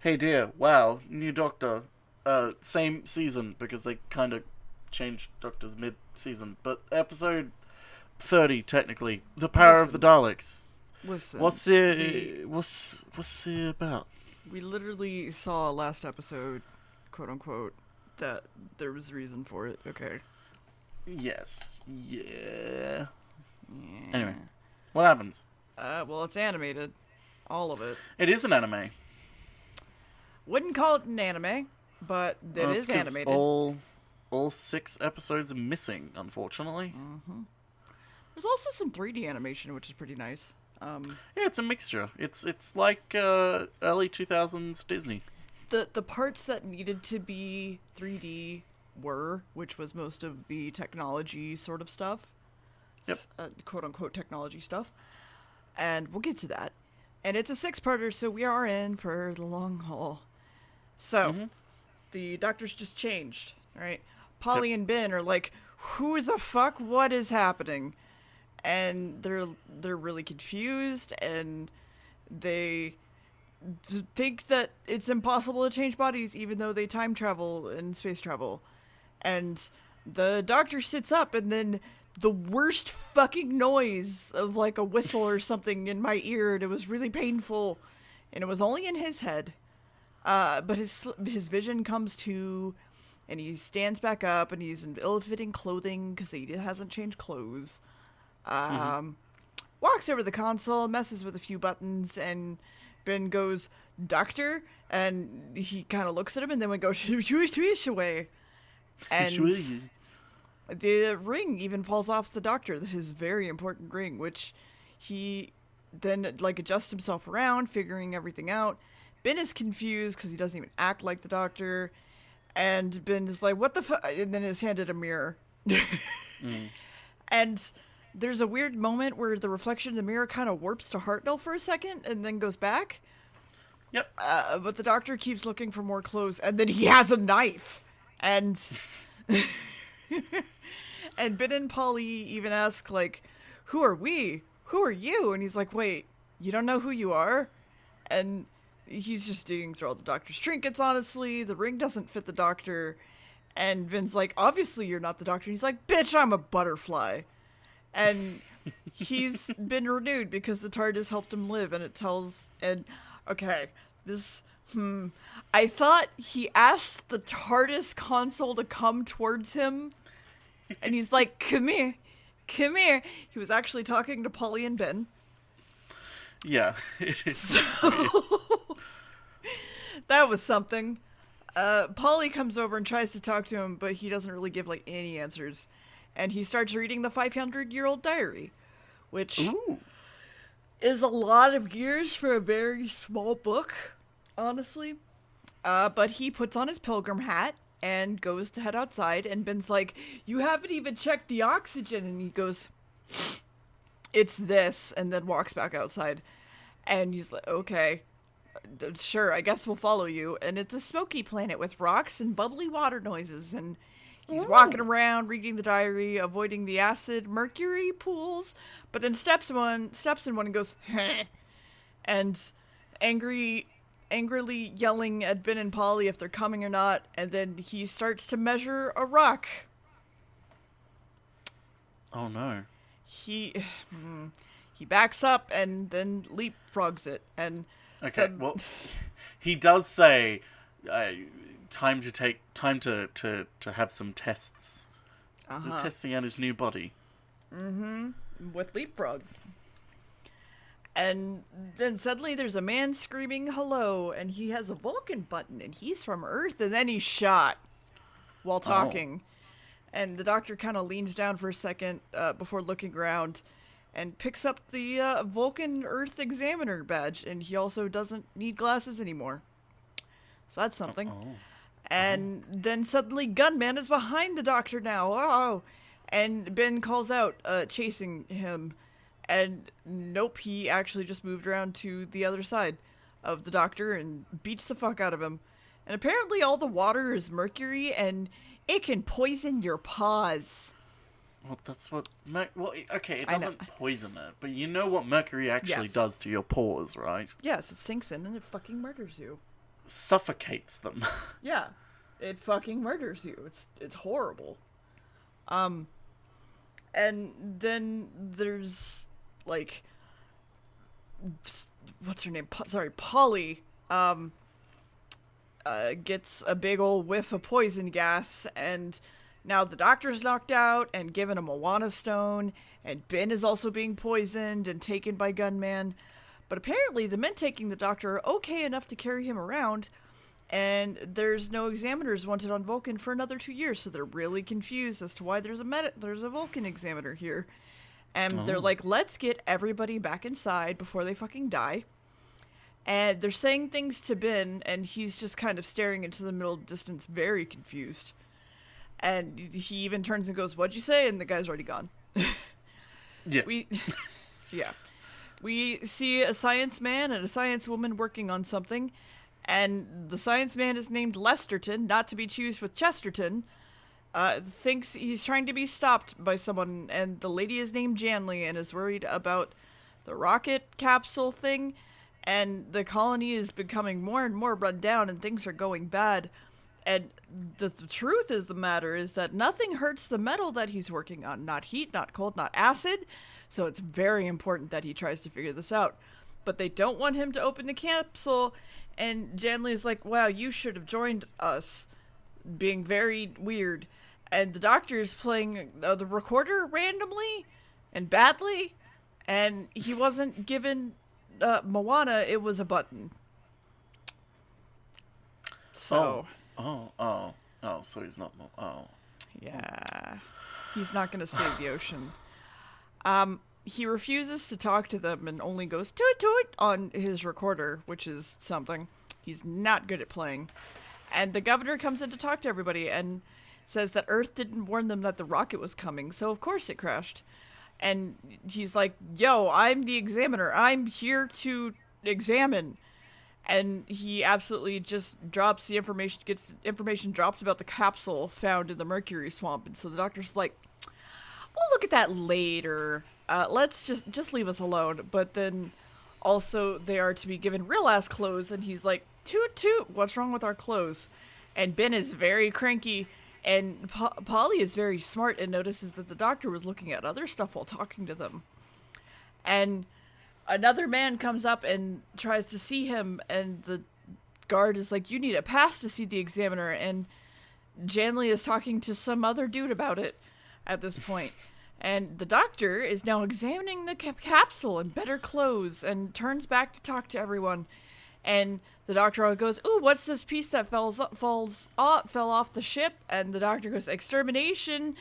Hey dear, wow, new Doctor. Same season because they kind of changed Doctors mid-season, but episode 30 technically. The Power of the Listen, Daleks. listen. What's We it? What's it about? we literally saw last episode, quote unquote, that there was reason for it. Okay. Yes. Yeah. Anyway, Yeah. what happens? Well, it's animated, all of it. It is an anime. Wouldn't call it an anime, but it It's is 'cause animated. all 6 episodes are missing, unfortunately. There's also some 3D animation, which is pretty nice. Yeah, it's a mixture. It's like early 2000s Disney. The parts that needed to be 3D were, which was most of the technology sort of stuff. Yep. Quote unquote technology stuff. And we'll get to that. And it's a 6-parter, so we are in for the long haul. So, the doctors just changed, right? Polly Yep. and Ben are like, who the fuck? What is happening? And they're really confused, and they think that it's impossible to change bodies even though they time travel and space travel. And the doctor sits up, and then the worst fucking noise of like a whistle or something in my ear, and it was really painful, and it was only in his head. But his vision comes to, and he stands back up, and he's in ill-fitting clothing because he hasn't changed clothes. Walks over to the console, messes with a few buttons, and Ben goes, "Doctor," and he kind of looks at him, and then we go, "Shuish away," and the ring even falls off the doctor, his very important ring, which he then like adjusts himself around, figuring everything out. Ben is confused because he doesn't even act like the doctor, and Ben is like, "What the fuck?" And then is handed a mirror, and there's a weird moment where the reflection in the mirror kind of warps to Hartnell for a second and then goes back. Yep. But the doctor keeps looking for more clothes, and then he has a knife, and and Ben and Polly even ask like, "Who are we? Who are you?" And he's like, "Wait, you don't know who you are?" And he's just digging through all the doctor's trinkets. Honestly, the ring doesn't fit the doctor, and Ben's like, "Obviously, you're not the doctor." And he's like, "Bitch, I'm a butterfly." And he's been renewed because the TARDIS helped him live, and it tells. And okay, this. I thought he asked the TARDIS console to come towards him, and he's like, "Come here, come here." He was actually talking to Polly and Ben. Yeah. It is. So that was something. Polly comes over and tries to talk to him, but he doesn't really give like any answers. And he starts reading the 500-year-old diary, which Ooh. is a lot of years for a very small book, honestly. But he puts on his pilgrim hat and goes to head outside, and Ben's like, "You haven't even checked the oxygen." And he goes, "It's this," and then walks back outside. And he's like, "Okay, sure, I guess we'll follow you." And it's a smoky planet with rocks and bubbly water noises, and he's walking around, reading the diary, avoiding the acid mercury pools, but then steps in one and goes, "Heh," and angrily yelling at Ben and Polly if they're coming or not, and then he starts to measure a rock. Oh no. He backs up and then leapfrogs it, and Okay. Well, he does say time to have some tests. They're testing out his new body. with leapfrog. And then suddenly there's a man screaming hello, and he has a Vulcan button, and he's from Earth, and then he's shot while talking. And the doctor kind of leans down for a second before looking around and picks up the Vulcan Earth Examiner badge, and he also doesn't need glasses anymore. So that's something. And then suddenly Gunman is behind the doctor now. Oh! And Ben calls out, chasing him. And nope, he actually just moved around to the other side of the doctor and beats the fuck out of him. And apparently all the water is mercury, and it can poison your paws. Well, that's what... Well, okay, it doesn't poison it, but you know what mercury actually does to your pores, right? Yes, it sinks in and it fucking murders you. suffocates them. Yeah. It fucking murders you. It's horrible. And then there's, like, what's her name? Polly, gets a big old whiff of poison gas, and now the doctor's knocked out and given a Moana stone, and Ben is also being poisoned and taken by gunman. But apparently the men taking the doctor are okay enough to carry him around, and there's no examiners wanted on Vulcan for another 2 years, so they're really confused as to why there's a Vulcan examiner here. And they're like, let's get everybody back inside before they fucking die. And they're saying things to Ben, and he's just kind of staring into the middle distance, very confused. And he even turns and goes, "What'd you say?" And the guy's already gone. Yeah. We see a science man and a science woman working on something, and the science man is named Lesterton, not to be confused with Chesterton. Thinks he's trying to be stopped by someone, and the lady is named Janley and is worried about the rocket capsule thing, and the colony is becoming more and more run down, and things are going bad. And the truth is the matter is that nothing hurts the metal that he's working on. Not heat, not cold, not acid. So it's very important that he tries to figure this out. But they don't want him to open the capsule, and Janley is like, "Wow, you should have joined us," being very weird. And the doctor is playing the recorder randomly and badly, and he wasn't given Moana, it was a button. So... So he's not... Yeah. He's not going to save the ocean. He refuses to talk to them and only goes toot toot on his recorder, which is something. He's not good at playing. And the governor comes in to talk to everybody and says that Earth didn't warn them that the rocket was coming, so of course it crashed. And he's like, "Yo, I'm the examiner. I'm here to examine." And he absolutely just drops the information, gets the information dropped about the capsule found in the mercury swamp. And so the doctor's like, "We'll look at that later. Let's just leave us alone." But then also they are to be given real ass clothes. And he's like, "Toot toot, what's wrong with our clothes?" And Ben is very cranky. And Polly is very smart and notices that the doctor was looking at other stuff while talking to them. And another man comes up and tries to see him, and the guard is like, "You need a pass to see the examiner." And Janley is talking to some other dude about it at this point. And the doctor is now examining the capsule in better clothes and turns back to talk to everyone. And the doctor goes, "Ooh, what's this piece that fell off the ship?" And the doctor goes, "Extermination,"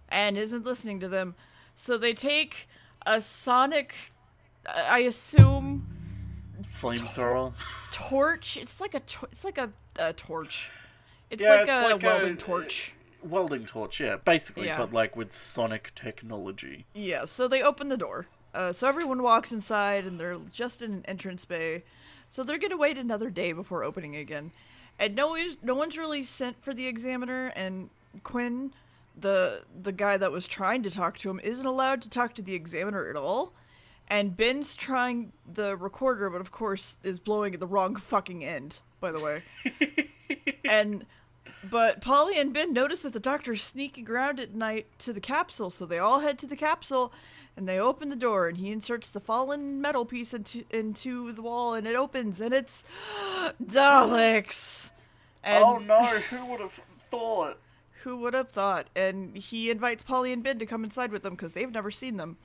and isn't listening to them. So they take a sonic, I assume, flamethrower torch. It's like a torch. It's Yeah, like a welding torch. Welding torch, yeah, basically, Yeah. but like with sonic technology. Yeah, so they open the door. So everyone walks inside, and they're just in an entrance bay. So they're going to wait another day before opening again. And no one's really sent for the examiner, and Quinn, the guy that was trying to talk to him, isn't allowed to talk to the examiner at all. And Ben's trying the recorder, but of course is blowing at the wrong fucking end, by the way. But Polly and Ben notice that the doctor's sneaking around at night to the capsule, so they all head to the capsule, and they open the door, and he inserts the fallen metal piece into the wall, and it opens, and it's Daleks! And oh no, who would have thought? Who would have thought? And he invites Polly and Ben to come inside with them, because they've never seen them.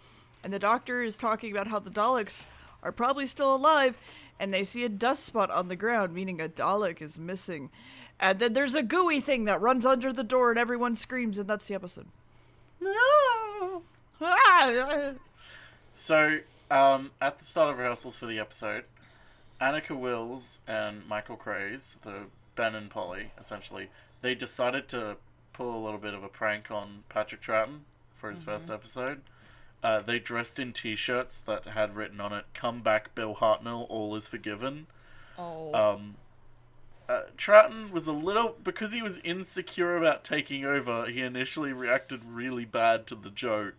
And the doctor is talking about how the Daleks are probably still alive, and they see a dust spot on the ground, meaning a Dalek is missing. And then there's a gooey thing that runs under the door, and everyone screams, and that's the episode. No. So, at the start of rehearsals for the episode, Annika Wills and Michael Craze, the Ben and Polly, essentially, they decided to pull a little bit of a prank on Patrick Troughton for his first episode. They dressed in t-shirts that had written on it, "Come back, Bill Hartnell, all is forgiven." Oh. Troughton was a little... Because he was insecure about taking over, he initially reacted really bad to the joke.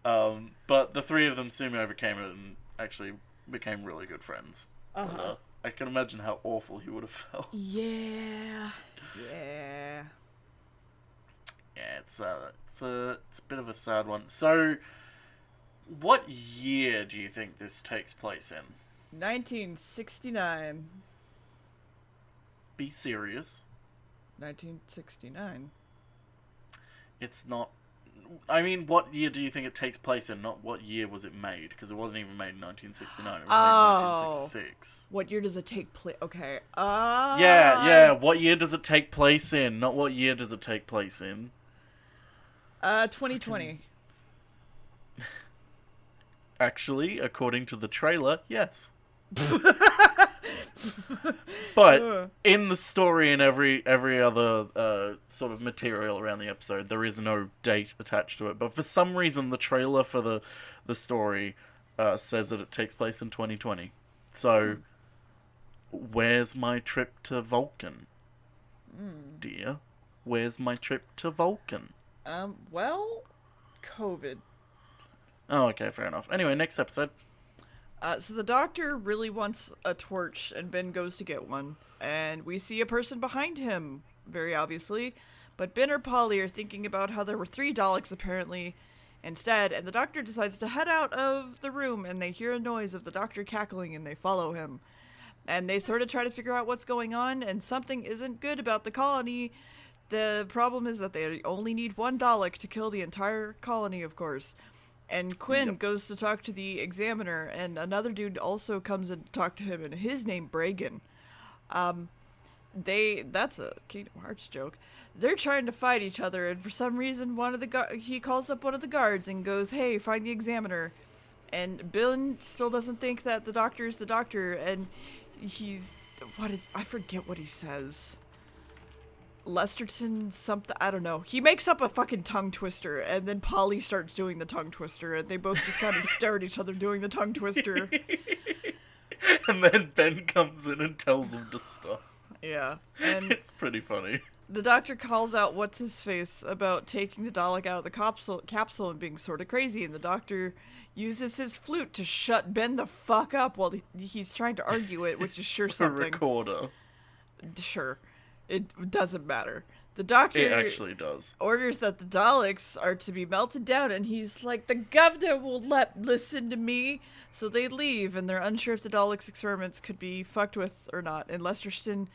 But the three of them soon overcame it and actually became really good friends. I can imagine how awful he would have felt. Yeah. Yeah. Yeah, it's a bit of a sad one. So, what year do you think this takes place in? 1969. Be serious. 1969. It's not. I mean, what year do you think it takes place in? Not what year was it made, because it wasn't even made in 1969. It was made in 1966. What year does it take place? Okay. Yeah. What year does it take place in? Not what year does it take place in. 2020. Actually, according to the trailer, yes. But in the story and every other sort of material around the episode, there is no date attached to it. But for some reason, the trailer for the story says that it takes place in 2020. So, where's my trip to Vulcan, dear? Where's my trip to Vulcan? Well, COVID. Oh, okay, fair enough. Anyway, next episode. So the doctor really wants a torch, and Ben goes to get one. And we see a person behind him, very obviously. But Ben or Polly are thinking about how there were 3 Daleks, apparently, instead. And the doctor decides to head out of the room, and they hear a noise of the doctor cackling, and they follow him. And they sort of try to figure out what's going on, and something isn't good about the colony. The problem is that they only need 1 Dalek to kill the entire colony, of course. And Quinn goes to talk to the examiner, and another dude also comes in to talk to him, and his name Bragan. That's a Kingdom Hearts joke. They're trying to fight each other, and for some reason he calls up one of the guards and goes, "Hey, find the examiner." And Ben still doesn't think that the doctor is the doctor, and I forget what he says. Lesterton something, I don't know. He makes up a fucking tongue twister, and then Polly starts doing the tongue twister, and they both just kind of stare at each other doing the tongue twister. And then Ben comes in and tells them to stop. Yeah. And it's pretty funny. The doctor calls out what's-his-face about taking the Dalek out of the capsule and being sort of crazy, and the doctor uses his flute to shut Ben the fuck up while he's trying to argue it, which is sure something. A recorder. Sure. It doesn't matter. The doctor It actually does. Orders that the Daleks are to be melted down, and he's like, the governor will listen to me. So they leave, and they're unsure if the Daleks' experiments could be fucked with or not. And Lesterton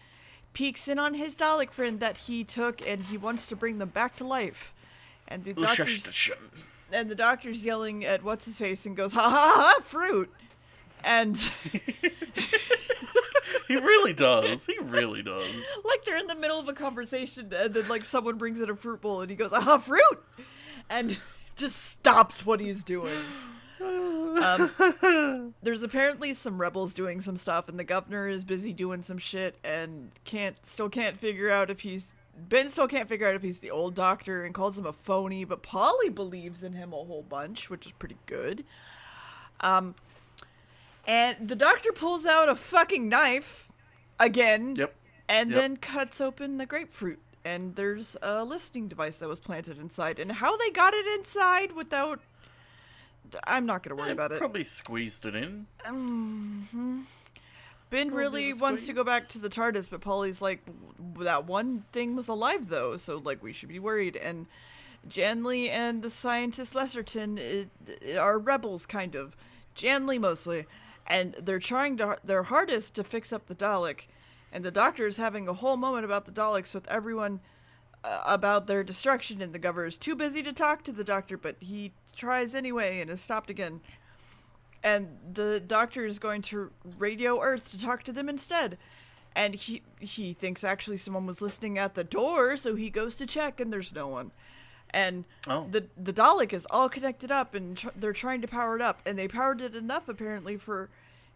peeks in on his Dalek friend that he took, and he wants to bring them back to life. And the doctor's yelling at what's-his-face and goes, "Ha ha ha, fruit!" And... He really does. He really does. Like they're in the middle of a conversation, and then like someone brings in a fruit bowl, and he goes, "Ah, fruit!" and just stops what he's doing. There's apparently some rebels doing some stuff, and the governor is busy doing some shit, and still can't figure out if he's the old doctor, and calls him a phony. But Polly believes in him a whole bunch, which is pretty good. And the doctor pulls out a fucking knife again. Yep. And then cuts open the grapefruit. And there's a listening device that was planted inside. And how they got it inside without... I'm not going to worry about it. Probably squeezed it in. Ben really wants to go back to the TARDIS, but Polly's like, that one thing was alive, though, so, like, we should be worried. And Janley and the scientist Lesterton are rebels, kind of. Janley, mostly. And they're trying their hardest to fix up the Dalek. And the doctor is having a whole moment about the Daleks with everyone about their destruction. And the governor is too busy to talk to the doctor, but he tries anyway and is stopped again. And the doctor is going to radio Earth to talk to them instead. And he thinks actually someone was listening at the door, so he goes to check, and there's no one. And the Dalek is all connected up, and they're trying to power it up. And they powered it enough, apparently, for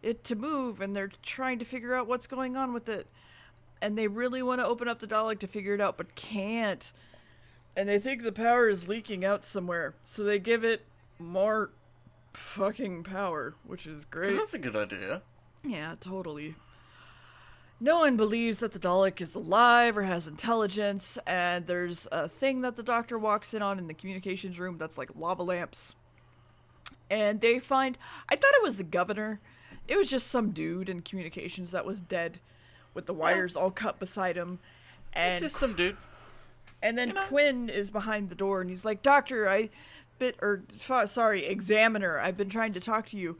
it to move, and they're trying to figure out what's going on with it. And they really want to open up the Dalek to figure it out, but can't. And they think the power is leaking out somewhere, so they give it more fucking power, which is great. That's a good idea. Yeah, totally. No one believes that the Dalek is alive or has intelligence, and there's a thing that the doctor walks in on in the communications room that's like lava lamps. And they find... I thought it was the governor. it was just some dude in communications that was dead with the wires all cut beside him. And It's just some dude. And then You know? Quinn is behind the door and he's like, Doctor, Examiner, I've been trying to talk to you.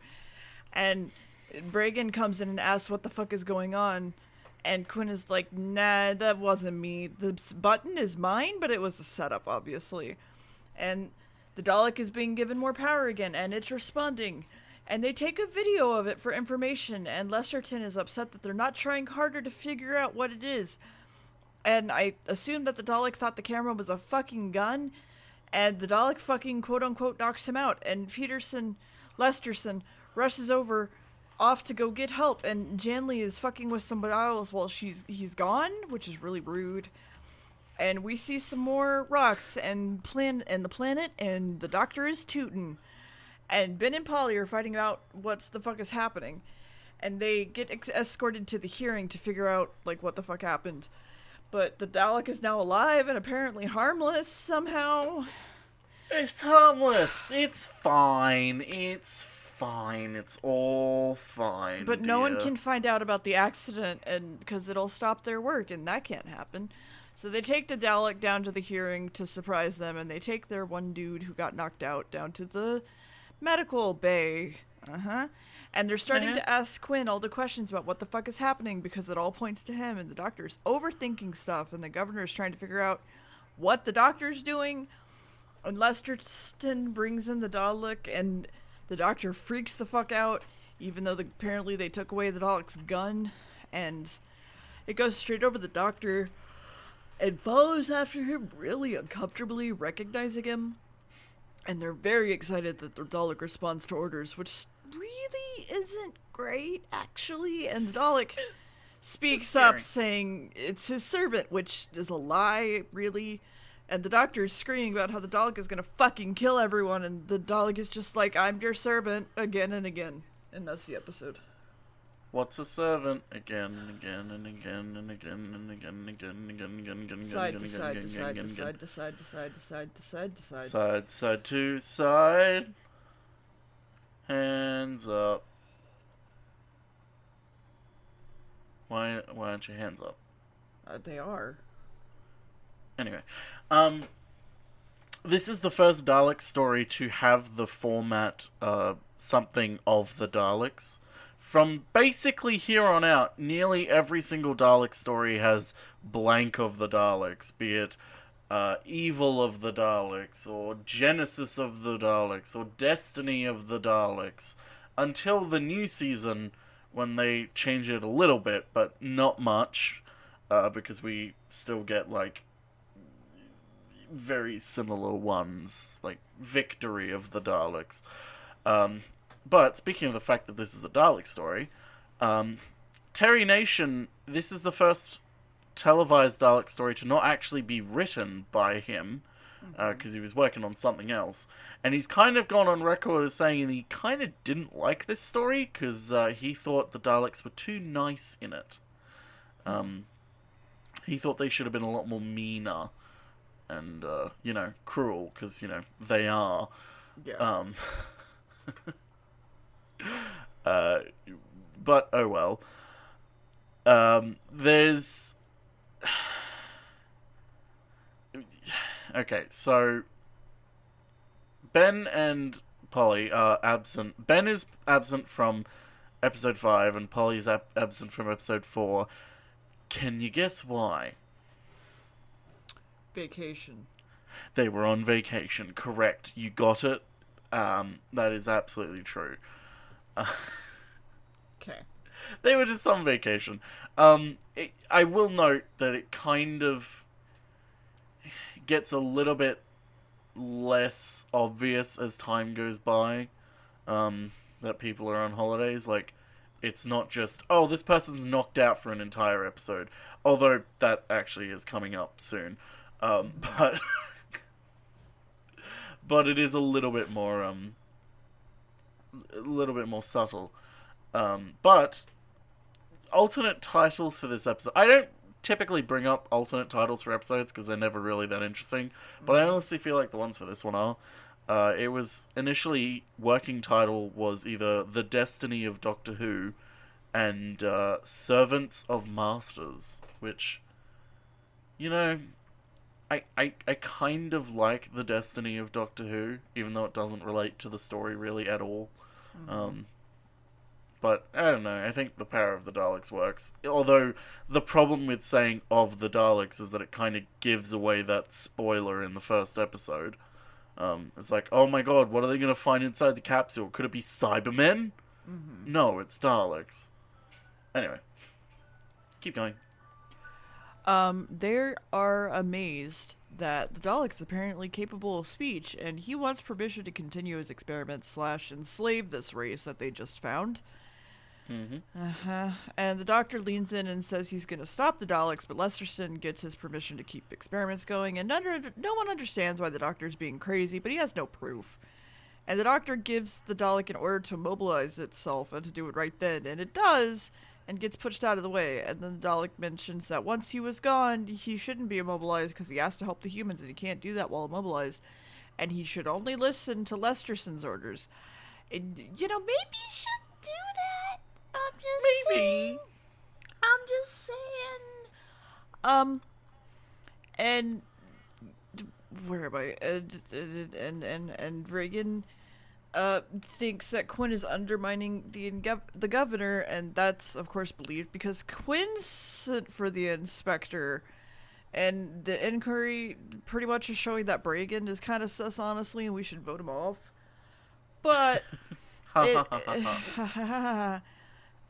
And Bragan comes in and asks what the fuck is going on. And Quinn is like, nah, that wasn't me. The button is mine, but it was a setup, obviously. And the Dalek is being given more power again, and it's responding. And they take a video of it for information, and Lesterton is upset that they're not trying harder to figure out what it is. And I assume that the Dalek thought the camera was a fucking gun, and the Dalek fucking quote-unquote knocks him out, and Lesterson rushes off to go get help, and Janley is fucking with somebody else while he's gone, which is really rude. And we see some more rocks and the planet, and the Doctor is tootin'. And Ben and Polly are fighting out what's the fuck is happening. And they get escorted to the hearing to figure out, like, what the fuck happened. But the Dalek is now alive and apparently harmless somehow. It's harmless. It's fine. It's fine. It's all fine. But no one can find out about the accident, and because it'll stop their work, and that can't happen. So they take the Dalek down to the hearing to surprise them, and they take their one dude who got knocked out down to the medical bay. And they're starting to ask Quinn all the questions about what the fuck is happening, because it all points to him, and the Doctor's overthinking stuff, and the Governor's trying to figure out what the Doctor's doing. And Lesterton brings in the Dalek, and the Doctor freaks the fuck out, even though apparently they took away the Dalek's gun, and it goes straight over the Doctor and follows after him really uncomfortably, recognizing him. And they're very excited that the Dalek responds to orders, which really isn't great, actually. And the Dalek speaks up saying it's his servant, which is a lie, really. And the Doctor is screaming about how the Dalek is gonna fucking kill everyone, and the Dalek is just like, I'm your servant, again and again. And that's the episode. What's a servant? Again and again and again and again and again and again and again and again and again. Side to side to side to side to side to side to side to side to side. Side to side. Hands up. Why aren't your hands up? They are. Anyway, this is the first Dalek story to have the format, something of the Daleks. From basically here on out, nearly every single Dalek story has blank of the Daleks, be it evil of the Daleks, or genesis of the Daleks, or destiny of the Daleks, until the new season, when they change it a little bit, but not much, because we still get, like, very similar ones, like victory of the Daleks. But speaking of the fact that this is a Dalek story, Terry Nation, this is the first televised Dalek story to not actually be written by him, because he was working on something else. And he's kind of gone on record as saying he kind of didn't like this story, because he thought the Daleks were too nice in it. He thought they should have been a lot more meaner and, cruel, because, they are. Yeah. But, oh well. There's... Okay, so... Ben and Polly are absent. Ben is absent from episode 5, and Polly is absent from episode 4. Can you guess why? Vacation. They were on vacation, correct. You got it. That is absolutely true. Okay. They were just on vacation. I will note that it kind of gets a little bit less obvious as time goes by, that people are on holidays. Like, it's not just, oh, this person's knocked out for an entire episode. Although, that actually is coming up soon. But it is a little bit more subtle. But alternate titles for this episode. I don't typically bring up alternate titles for episodes because they're never really that interesting. But I honestly feel like the ones for this one are. It was initially working title was either The Destiny of Doctor Who and Servants of Masters, which, you know, I kind of like The Destiny of Doctor Who, even though it doesn't relate to the story really at all. But I don't know, I think the power of the Daleks works. Although the problem with saying of the Daleks is that it kind of gives away that spoiler in the first episode. It's like, oh my god, what are they going to find inside the capsule? Could it be Cybermen? No, it's Daleks. Anyway, keep going. They are amazed that the Dalek is apparently capable of speech, and he wants permission to continue his experiments / enslave this race that they just found. And the doctor leans in and says he's going to stop the Daleks, but Lesterson gets his permission to keep experiments going, and no one understands why the doctor's being crazy, but he has no proof. And the doctor gives the Dalek an order to mobilize itself and to do it right then, and it does, and gets pushed out of the way. And then the Dalek mentions that once he was gone, he shouldn't be immobilized because he has to help the humans, and he can't do that while immobilized. And he should only listen to Lesterson's orders. And, maybe you should do that. I'm just saying. And where am I? And Reagan thinks that Quinn is undermining the governor, and that's of course believed because Quinn sent for the inspector, and the inquiry pretty much is showing that Reagan is kind of sus, honestly, and we should vote him off. But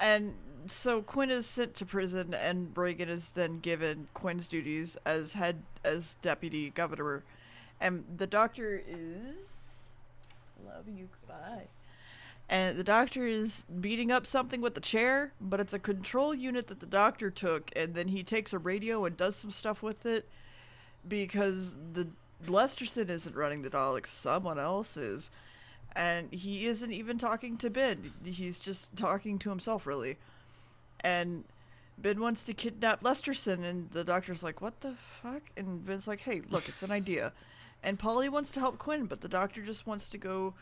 and so Quinn is sent to prison, and Reagan is then given Quinn's duties as deputy governor, and the doctor is love you, goodbye. And the doctor is beating up something with the chair, but it's a control unit that the doctor took, and then he takes a radio and does some stuff with it because the Lesterson isn't running the Daleks, someone else is. And he isn't even talking to Ben. He's just talking to himself, really. And Ben wants to kidnap Lesterson, and the doctor's like, what the fuck? And Ben's like, hey, look, it's an idea. And Polly wants to help Quinn, but the doctor just wants to go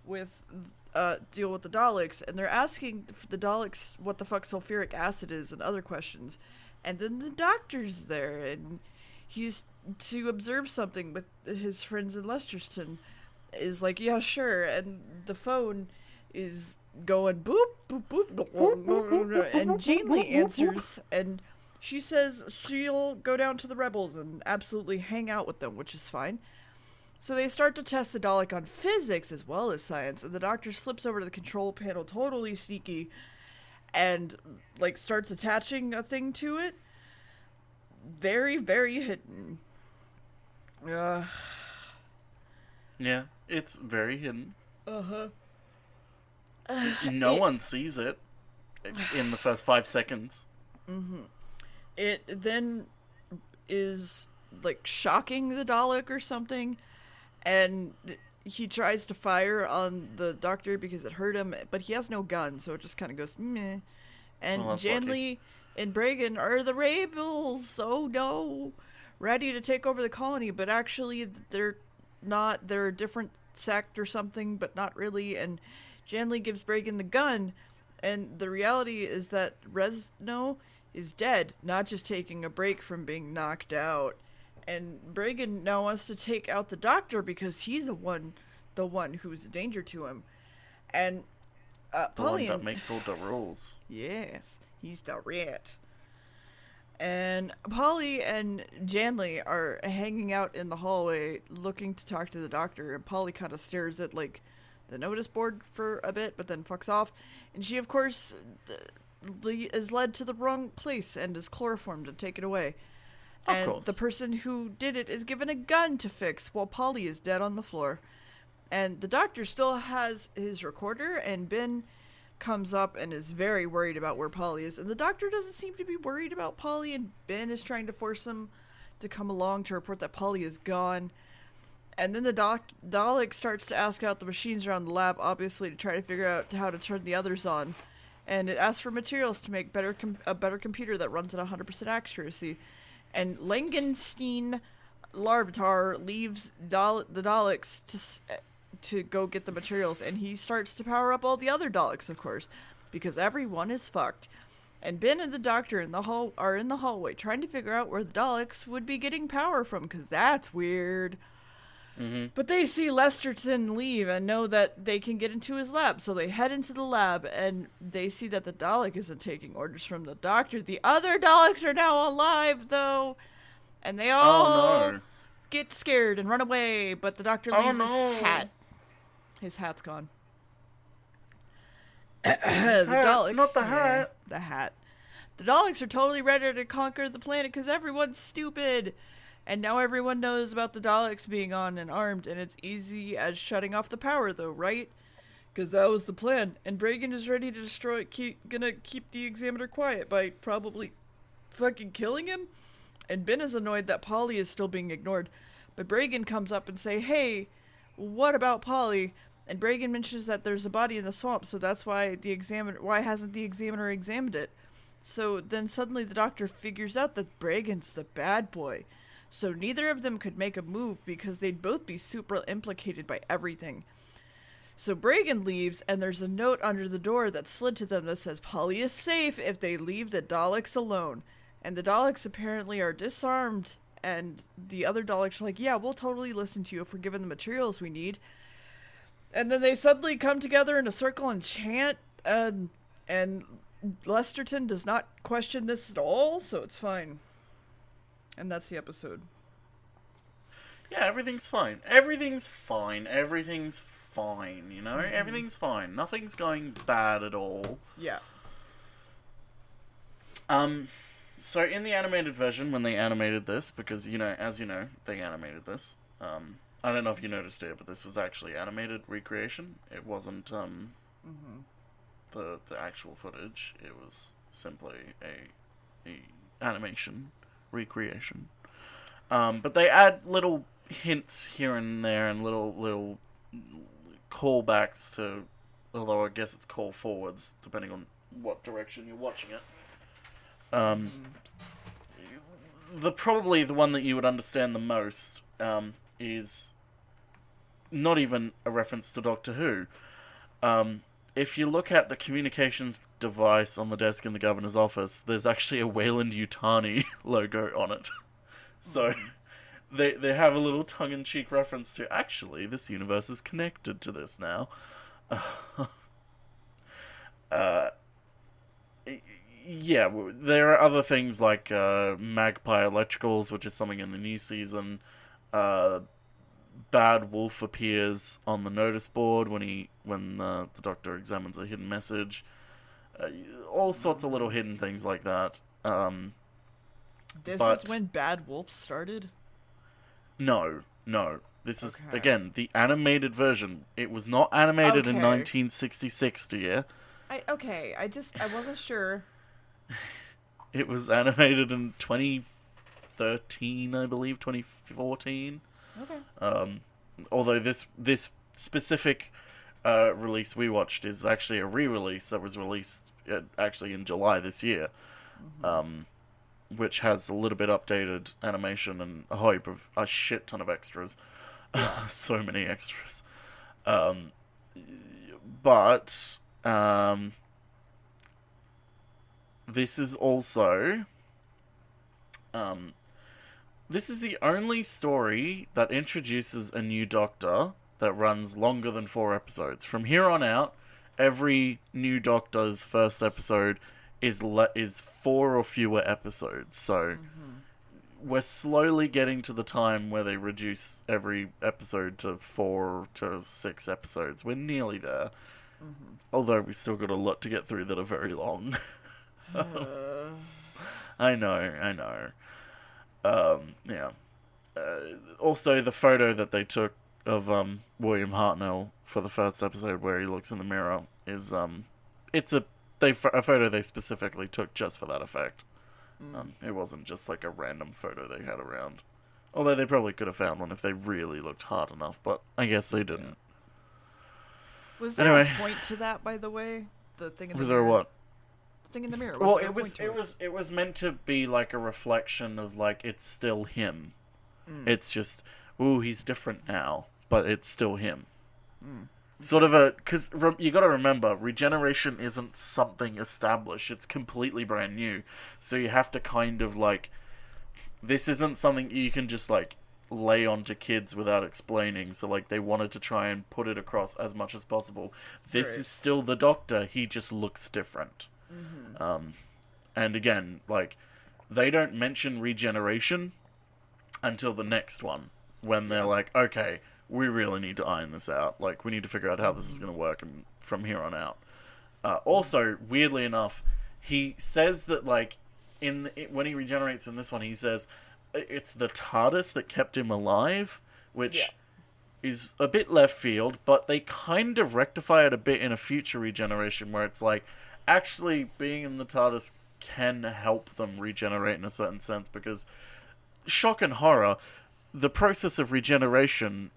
deal with the Daleks. And they're asking the Daleks what the fuck sulfuric acid is and other questions. And then the doctor's there, and he's to observe something with his friends in Lesterson. Is like, yeah, sure, and the phone is going boop, boop, boop, and Jane Lee answers, and she says she'll go down to the rebels and absolutely hang out with them, which is fine. So they start to test the Dalek on physics as well as science, and the doctor slips over to the control panel totally sneaky and, starts attaching a thing to it. Very, very hidden. Yeah, it's very hidden. No one sees it in the first 5 seconds. It then is, shocking the Dalek or something, and he tries to fire on the doctor because it hurt him, but he has no gun, so it just kind of goes, meh. And Janley and Bragan are the rebels, oh no, ready to take over the colony, but actually they're not, they're a different sect or something, but not really. And Janley gives Bragan the gun, and the reality is that Resno is dead, not just taking a break from being knocked out. And Bragan now wants to take out the doctor because he's the one who's a danger to him. And Polly that makes all the rules. Yes, he's the rat. And Polly and Janley are hanging out in the hallway looking to talk to the doctor, and Polly kind of stares at the notice board for a bit, but then fucks off. And she, of course, is led to the wrong place and is chloroformed and taken away. And of course. The person who did it is given a gun to fix while Polly is dead on the floor. And the doctor still has his recorder, and Ben comes up and is very worried about where Polly is, and the doctor doesn't seem to be worried about Polly, and Ben is trying to force him to come along to report that Polly is gone. And then the Dalek starts to ask out the machines around the lab, obviously to try to figure out how to turn the others on, and it asks for materials to make a better computer that runs at 100% accuracy. And Langenstein Larvitar leaves the Daleks to go get the materials, and he starts to power up all the other Daleks, of course, because everyone is fucked. And Ben and the Doctor are in the hallway trying to figure out where the Daleks would be getting power from, because that's weird. Mm-hmm. But they see Lesterton leave and know that they can get into his lab, so they head into the lab, and they see that the Dalek isn't taking orders from the Doctor. The other Daleks are now alive, though, and they all get scared and run away, but the Doctor leaves his hat. His hat's gone. Not the hat. The hat. The Daleks are totally ready to conquer the planet because everyone's stupid. And now everyone knows about the Daleks being on and armed, and it's easy as shutting off the power, though, right? Because that was the plan. And Bragan is ready to destroy, gonna keep the Examiner quiet by probably fucking killing him. And Ben is annoyed that Polly is still being ignored. But Bragan comes up and say, hey, what about Polly? And Bragan mentions that there's a body in the swamp, so that's why why hasn't the Examiner examined it? So then suddenly the Doctor figures out that Bragan's the bad boy. So neither of them could make a move because they'd both be super implicated by everything. So Bragan leaves, and there's a note under the door that slid to them that says Polly is safe if they leave the Daleks alone. And the Daleks apparently are disarmed, and the other Daleks are like, yeah, we'll totally listen to you if we're given the materials we need. And then they suddenly come together in a circle and chant, and Lesterton does not question this at all, so it's fine. And that's the episode. Yeah, everything's fine. Everything's fine. Everything's fine, you know? Mm-hmm. Everything's fine. Nothing's going bad at all. Yeah. So in the animated version, when they animated this, because, you know, as you know, they animated this, I don't know if you noticed it, but this was actually animated recreation. It wasn't, the actual footage. It was simply a animation recreation. But they add little hints here and there and little callbacks to, although I guess it's call forwards, depending on what direction you're watching it. Probably the one that you would understand the most, is not even a reference to Doctor Who. If you look at the communications device on the desk in the governor's office, there's actually a Weyland-Yutani logo on it. So they have a little tongue-in-cheek reference to, actually, this universe is connected to this now. Yeah, there are other things like Magpie Electricals, which is something in the new season. Bad Wolf appears on the notice board when the Doctor examines a hidden message. All sorts of little hidden things like that. This is when Bad Wolf started? No. This is, again, the animated version. It was not animated in 1966, dear. I wasn't sure. It was animated in 2013, I believe, 2014. Okay. Although this specific release we watched is actually a re-release that was released actually in July this year, which has a little bit updated animation and a shit ton of extras. So many extras. But this is also this is the only story that introduces a new Doctor that runs longer than 4 episodes. From here on out, every new Doctor's first episode is 4 or fewer episodes. So we're slowly getting to the time where they reduce every episode to 4 to 6 episodes. We're nearly there. Although we still got a lot to get through that are very long. I know. Yeah. Also, the photo that they took of William Hartnell for the first episode, where he looks in the mirror, is it's a photo they specifically took just for that effect. It wasn't just like a random photo they had around. Although they probably could have found one if they really looked hard enough, but I guess they didn't. Was there a point to that, by the way? The thing in the mirror. Was there what? Thing in the mirror. Well, it was meant to be like a reflection of, like, it's still him. It's just, ooh, he's different now, but it's still him. Sort of a... Because you got to remember, regeneration isn't something established. It's completely brand new. So you have to kind of, like... This isn't something you can just, like, lay onto kids without explaining. So, like, they wanted to try and put it across as much as possible. This is still the Doctor. He just looks different. And again, like, they don't mention regeneration until the next one. When they're like, okay, we really need to iron this out. Like, we need to figure out how this is going to work from here on out. Also, weirdly enough, he says that, like, when he regenerates in this one, he says it's the TARDIS that kept him alive, which is a bit left field, but they kind of rectify it a bit in a future regeneration where it's like, actually being in the TARDIS can help them regenerate in a certain sense, because, shock and horror, the process of regeneration,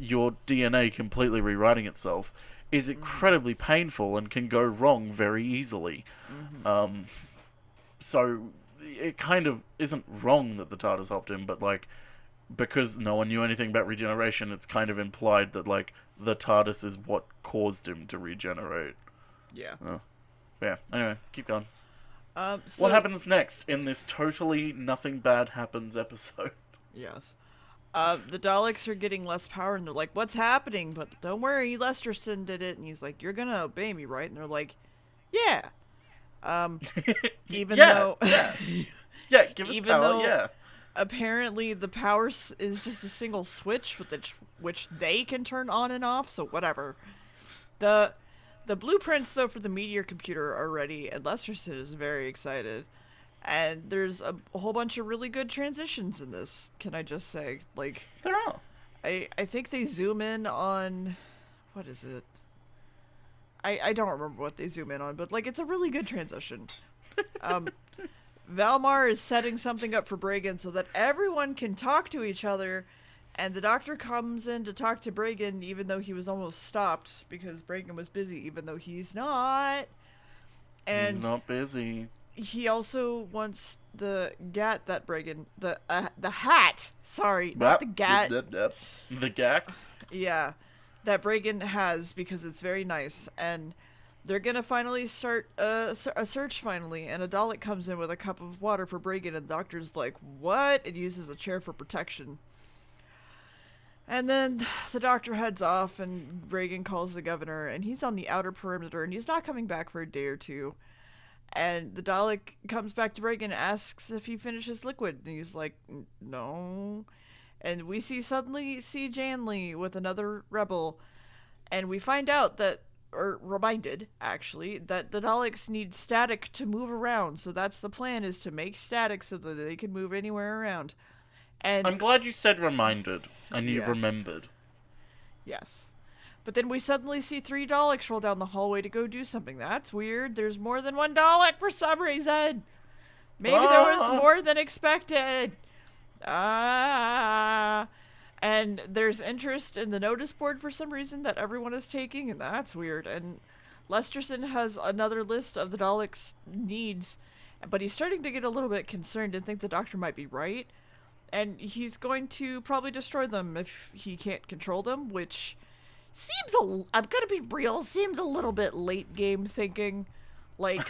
your DNA completely rewriting itself, is incredibly painful and can go wrong very easily. So it kind of isn't wrong that the TARDIS helped him, but, like, because no one knew anything about regeneration, it's kind of implied that, like, the TARDIS is what caused him to regenerate. Yeah. Yeah, anyway, keep going. So, what happens next in this totally nothing bad happens episode? Yes. The Daleks are getting less power, and they're like, what's happening? But don't worry, Lesterson did it. And he's like, you're gonna obey me, right? And they're like, yeah. Even though... Yeah, give us power, apparently the power is just a single switch which they can turn on and off, so whatever. The blueprints, though, for the Meteor computer are ready, and Lesterson is very excited. And there's a whole bunch of really good transitions in this, can I just say. Like, there are. I think they zoom in on... What is it? I don't remember what they zoom in on, but, like, it's a really good transition. Valmar is setting something up for Bragan so that everyone can talk to each other, and the Doctor comes in to talk to Bragan even though he was almost stopped because Bragan was busy, even though he's not. And he's not busy. He also wants the gat that Bragan... The hat! Sorry, not the gat. The gat? Yeah. That Bragan has, because it's very nice. And they're gonna finally start a search finally, and a Dalek comes in with a cup of water for Bragan, and the Doctor's like, what? And uses a chair for protection. And then the Doctor heads off, and Bragan calls the Governor, and he's on the outer perimeter, and he's not coming back for a day or two. And the Dalek comes back to Bragan and asks if he finishes liquid, and he's like, no. And we suddenly see Janley with another rebel, and we find out that, or reminded, actually, that the Daleks need static to move around, so that's the plan, is to make static so that they can move anywhere around. And I'm glad you said reminded, and you remembered. Yes. But then we suddenly see 3 Daleks roll down the hallway to go do something. That's weird. There's more than 1 Dalek for some reason. Maybe there was more than expected. And there's interest in the notice board for some reason that everyone is taking, and that's weird. And Lesterson has another list of the Daleks' needs, but he's starting to get a little bit concerned and think the Doctor might be right. And he's going to probably destroy them if he can't control them, which seems I'm gonna be real, seems a little bit late game thinking. Like,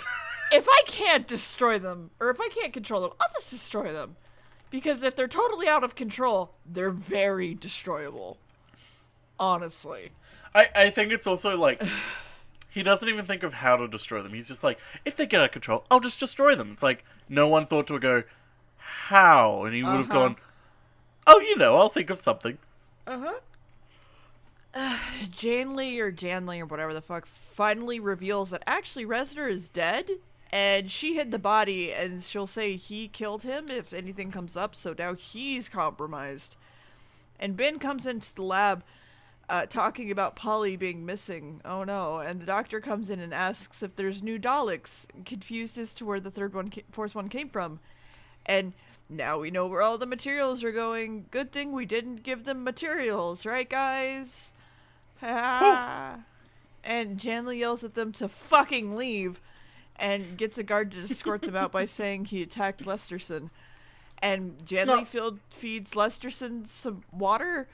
if I can't destroy them, or if I can't control them, I'll just destroy them. Because if they're totally out of control, they're very destroyable. Honestly. I think it's also like, he doesn't even think of how to destroy them. He's just like, if they get out of control, I'll just destroy them. It's like, no one thought to go, how? And he would have gone, oh, I'll think of something. Janley or whatever the fuck finally reveals that actually Reznor is dead, and she hid the body, and she'll say he killed him if anything comes up, so now he's compromised. And Ben comes into the lab talking about Polly being missing. Oh no. And the Doctor comes in and asks if there's new Daleks, confused as to where the fourth one came from. And now we know where all the materials are going. Good thing we didn't give them materials, right, guys? And Janley yells at them to fucking leave and gets a guard to escort them out by saying he attacked Lesterson. And Janley feeds Lesterson some water,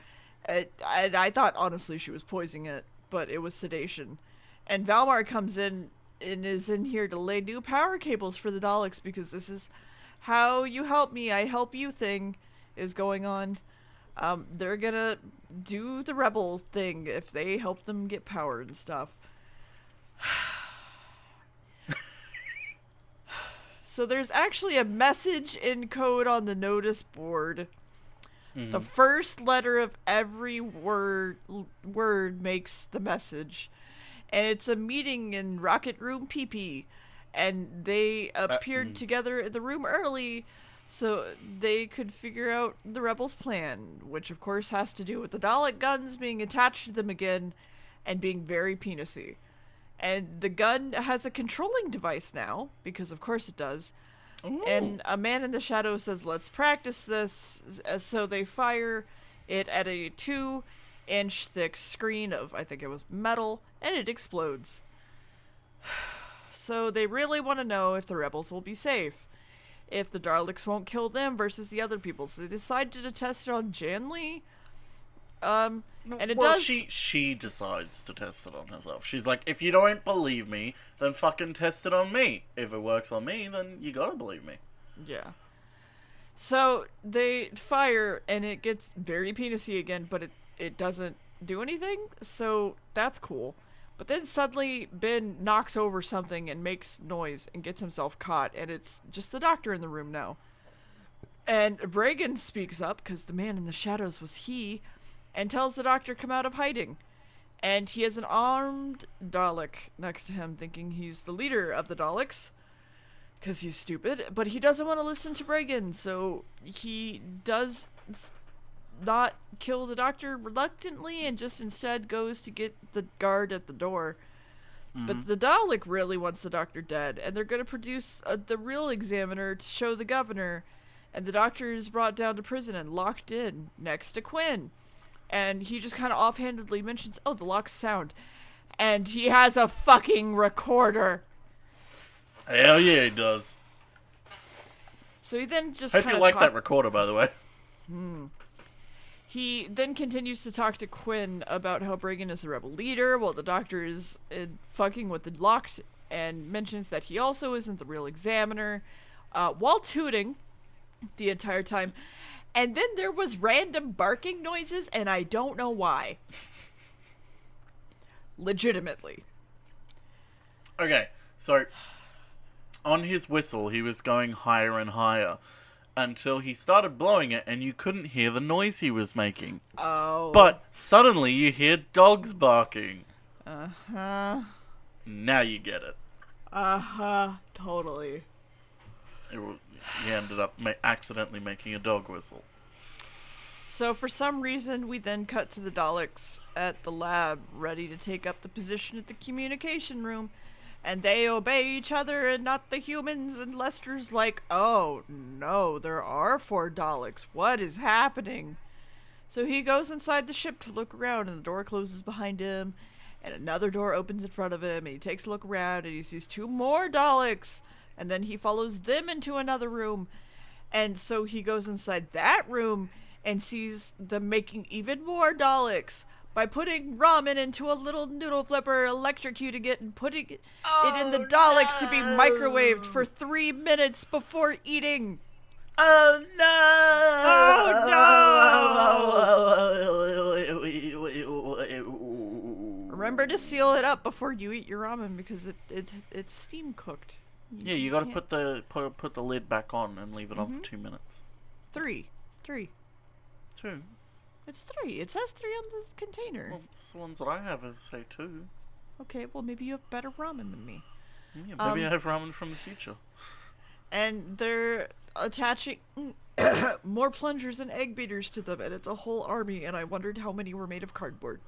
And I thought, honestly, she was poisoning it, but it was sedation. And Valmar comes in and is in here to lay new power cables for the Daleks, because this is how you help me, I help you thing is going on. They're gonna do the rebel thing if they help them get power and stuff. So there's actually a message in code on the notice board. Mm-hmm. The first letter of every word makes the message. And it's a meeting in Rocket Room PP. And they appeared together in the room early so they could figure out the rebels' plan, which of course has to do with the Dalek guns being attached to them again and being very penisy. And the gun has a controlling device now, because of course it does. Ooh. And a man in the shadow says, let's practice this. So they fire it at a 2-inch thick screen of, I think it was metal, and it explodes. So they really want to know if the rebels will be safe, if the Daleks won't kill them versus the other people. So they decide to test it on Janley. And it does. She decides to test it on herself. She's like, if you don't believe me, then fucking test it on me. If it works on me, then you gotta believe me. Yeah. So they fire, and it gets very penisy again, but it doesn't do anything. So that's cool. But then suddenly Ben knocks over something and makes noise and gets himself caught, and it's just the doctor in the room now. And Bragan speaks up, because the man in the shadows was he, and tells the doctor to come out of hiding. And he has an armed Dalek next to him, thinking he's the leader of the Daleks, because he's stupid. But he doesn't want to listen to Bragan, so he does not kill the doctor reluctantly and just instead goes to get the guard at the door. Mm-hmm. But the Dalek really wants the doctor dead, and they're going to produce the real examiner to show the governor, and the doctor is brought down to prison and locked in next to Quinn. And he just kind of offhandedly mentions, oh, the lock's sound. And he has a fucking recorder. Hell yeah, he does. So he then just hope you like that recorder, by the way. He then continues to talk to Quinn about how Bragan is the rebel leader while the doctor is fucking with the locked, and mentions that he also isn't the real examiner, while tooting the entire time. And then there was random barking noises, and I don't know why. Legitimately. Okay, so on his whistle, he was going higher and higher until he started blowing it, and you couldn't hear the noise he was making. Oh. But suddenly you hear dogs barking. Uh-huh. Now you get it. Uh-huh. Totally. He ended up accidentally making a dog whistle. So for some reason, we then cut to the Daleks at the lab, ready to take up the position at the communication room. And they obey each other and not the humans. And Lester's like, oh no, there are 4 Daleks. What is happening? So he goes inside the ship to look around, and the door closes behind him. And another door opens in front of him, and he takes a look around, and he sees 2 more Daleks. And then he follows them into another room. And so he goes inside that room and sees them making even more Daleks by putting ramen into a little noodle flipper, electrocuting it, and putting it in the Dalek to be microwaved for 3 minutes before eating. Oh no! Remember to seal it up before you eat your ramen, because it's steam cooked. Yeah, you gotta put the lid back on and leave it on for 2 minutes. 3. 2. It's 3. It says 3 on the container. Well, the ones that I have say 2. Okay, well maybe you have better ramen than me. Yeah, maybe I have ramen from the future. And they're attaching more plungers and egg beaters to them, and it's a whole army, and I wondered how many were made of cardboard.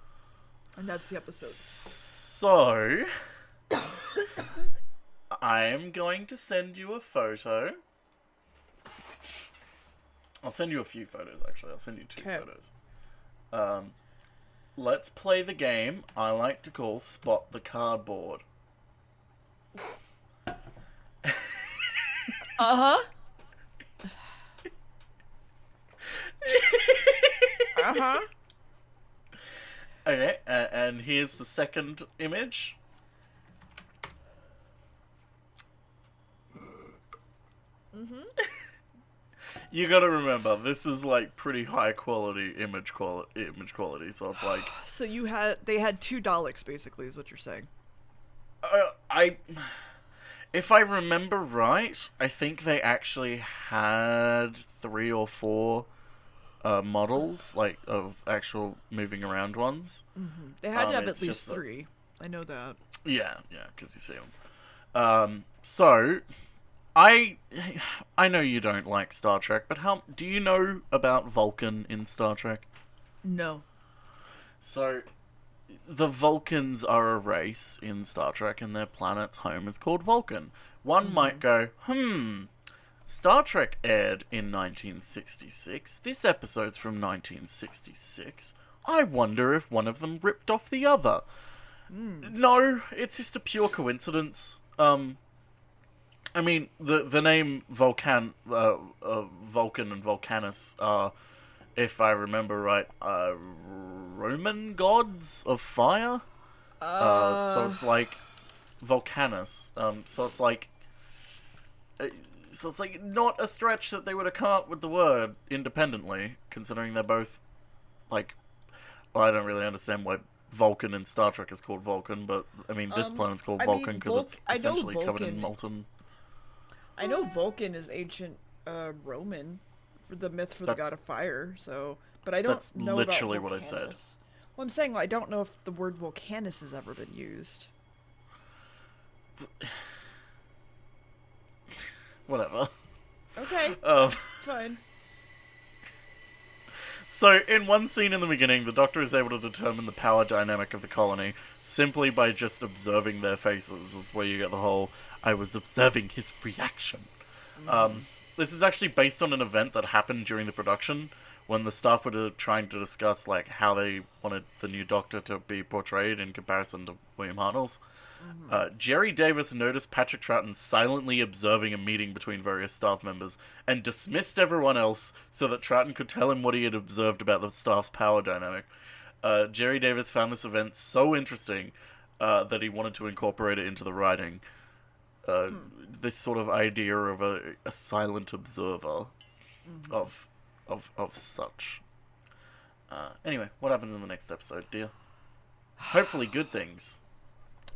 And that's the episode. So I am going to send you a photo. I'll send you a few photos, actually. I'll send you 2 photos. Let's play the game I like to call Spot the Cardboard. Uh-huh. Uh-huh. Okay, and here's the second image. Mm-hmm. You gotta remember, this is like pretty high quality image quality, so it's like... So they had two Daleks, basically, is what you're saying. If I remember right, I think they actually had 3 or 4 models, like, of actual moving around ones. Mm-hmm. They had to have at least 3. I know that. Yeah, because you see them. So, I know you don't like Star Trek, but do you know about Vulcan in Star Trek? No. So, the Vulcans are a race in Star Trek, and their planet's home is called Vulcan. One might go, Star Trek aired in 1966. This episode's from 1966. I wonder if one of them ripped off the other. No, it's just a pure coincidence. I mean, the name Vulcan and Vulcanus are, if I remember right, Roman gods of fire. So it's like Vulcanus. So it's like not a stretch that they would have come up with the word independently, considering they're both like. Well, I don't really understand why Vulcan in Star Trek is called Vulcan, but I mean this planet's called Vulcan because it's essentially covered in molten. I know Vulcan is ancient Roman, for the myth for the god of fire. So, but I don't know about literally what I said. Well, I'm saying I don't know if the word Vulcanus has ever been used. Whatever. Okay. Fine. So, in one scene in the beginning, the Doctor is able to determine the power dynamic of the colony simply by just observing their faces. Is where you get the whole, I was observing his reaction. This is actually based on an event that happened during the production, when the staff were trying to discuss like how they wanted the new Doctor to be portrayed in comparison to William Hartnell's. Jerry Davis noticed Patrick Troughton silently observing a meeting between various staff members and dismissed everyone else so that Troughton could tell him what he had observed about the staff's power dynamic. Jerry Davis found this event so interesting that he wanted to incorporate it into the writing. This sort of idea of a silent observer of such. Anyway, what happens in the next episode, dear? Hopefully good things.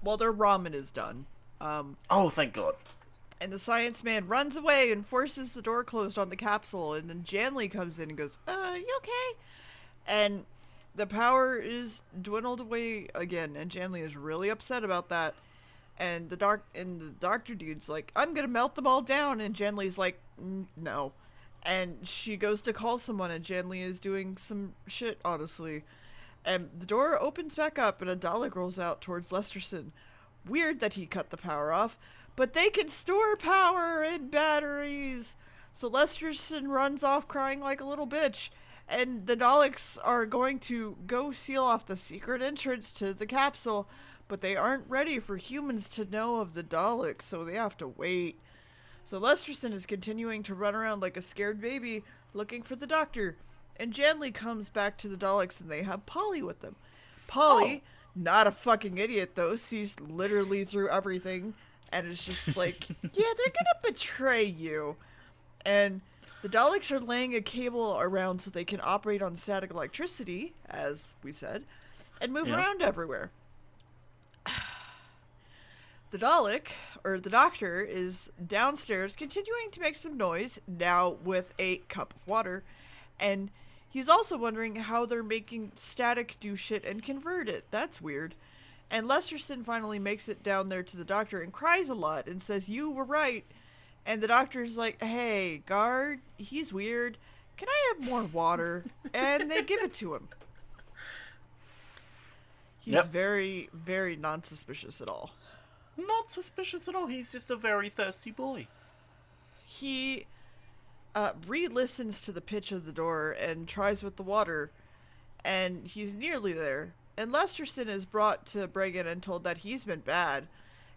Well, their ramen is done. Oh, thank God. And the science man runs away and forces the door closed on the capsule, and then Janley comes in and goes, you okay? And the power is dwindled away again, and Janley is really upset about that. And the doctor dude's like, I'm gonna melt them all down, and Janley's like, no. And she goes to call someone, and Janley is doing some shit, honestly. And the door opens back up, and a Dalek rolls out towards Lesterson. Weird that he cut the power off, but they can store power in batteries. So Lesterson runs off crying like a little bitch, and the Daleks are going to go seal off the secret entrance to the capsule, but they aren't ready for humans to know of the Daleks, so they have to wait. So Lesterson is continuing to run around like a scared baby, looking for the Doctor. And Janley comes back to the Daleks, and they have Polly with them. Polly, not a fucking idiot, though, sees literally through everything, and is just like, yeah, they're gonna betray you. And the Daleks are laying a cable around so they can operate on static electricity, as we said, and move around everywhere. The Dalek, or the Doctor, is downstairs continuing to make some noise, now with a cup of water, and he's also wondering how they're making static do shit and convert it. That's weird. And Lesterson finally makes it down there to the Doctor and cries a lot and says, you were right. And the Doctor's like, hey, guard, he's weird. Can I have more water? And they give it to him. He's very, very non-suspicious at all. Not suspicious at all. He's just a very thirsty boy. He re-listens to the pitch of the door and tries with the water, and he's nearly there. And Lesterson is brought to Bregan and told that he's been bad,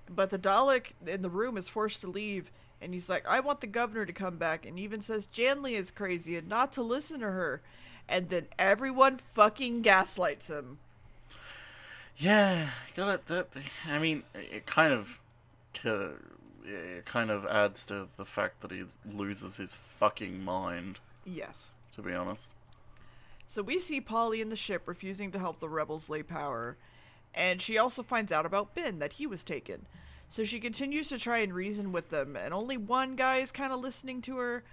but the Dalek in the room is forced to leave, and he's like, I want the governor to come back, and even says Janley is crazy and not to listen to her. And then everyone fucking gaslights him. Yeah, got it. I mean, it kind of adds to the fact that he loses his fucking mind. Yes. To be honest. So we see Polly in the ship refusing to help the rebels lay power, and she also finds out about Ben, that he was taken. So she continues to try and reason with them, and only one guy is kind of listening to her,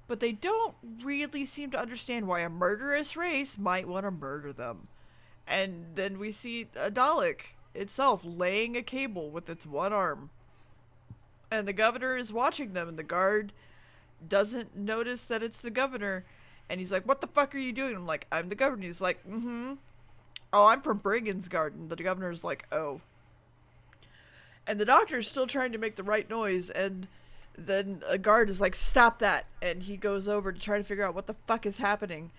but they don't really seem to understand why a murderous race might want to murder them. And then we see a Dalek itself laying a cable with its one arm. And the governor is watching them, and the guard doesn't notice that it's the governor. And he's like, "What the fuck are you doing?" I'm like, "I'm the governor." He's like, "Mm-hmm. Oh, I'm from Brigand's Garden." The governor's like, "Oh." And the doctor's still trying to make the right noise, and then a guard is like, "Stop that." And he goes over to try to figure out what the fuck is happening.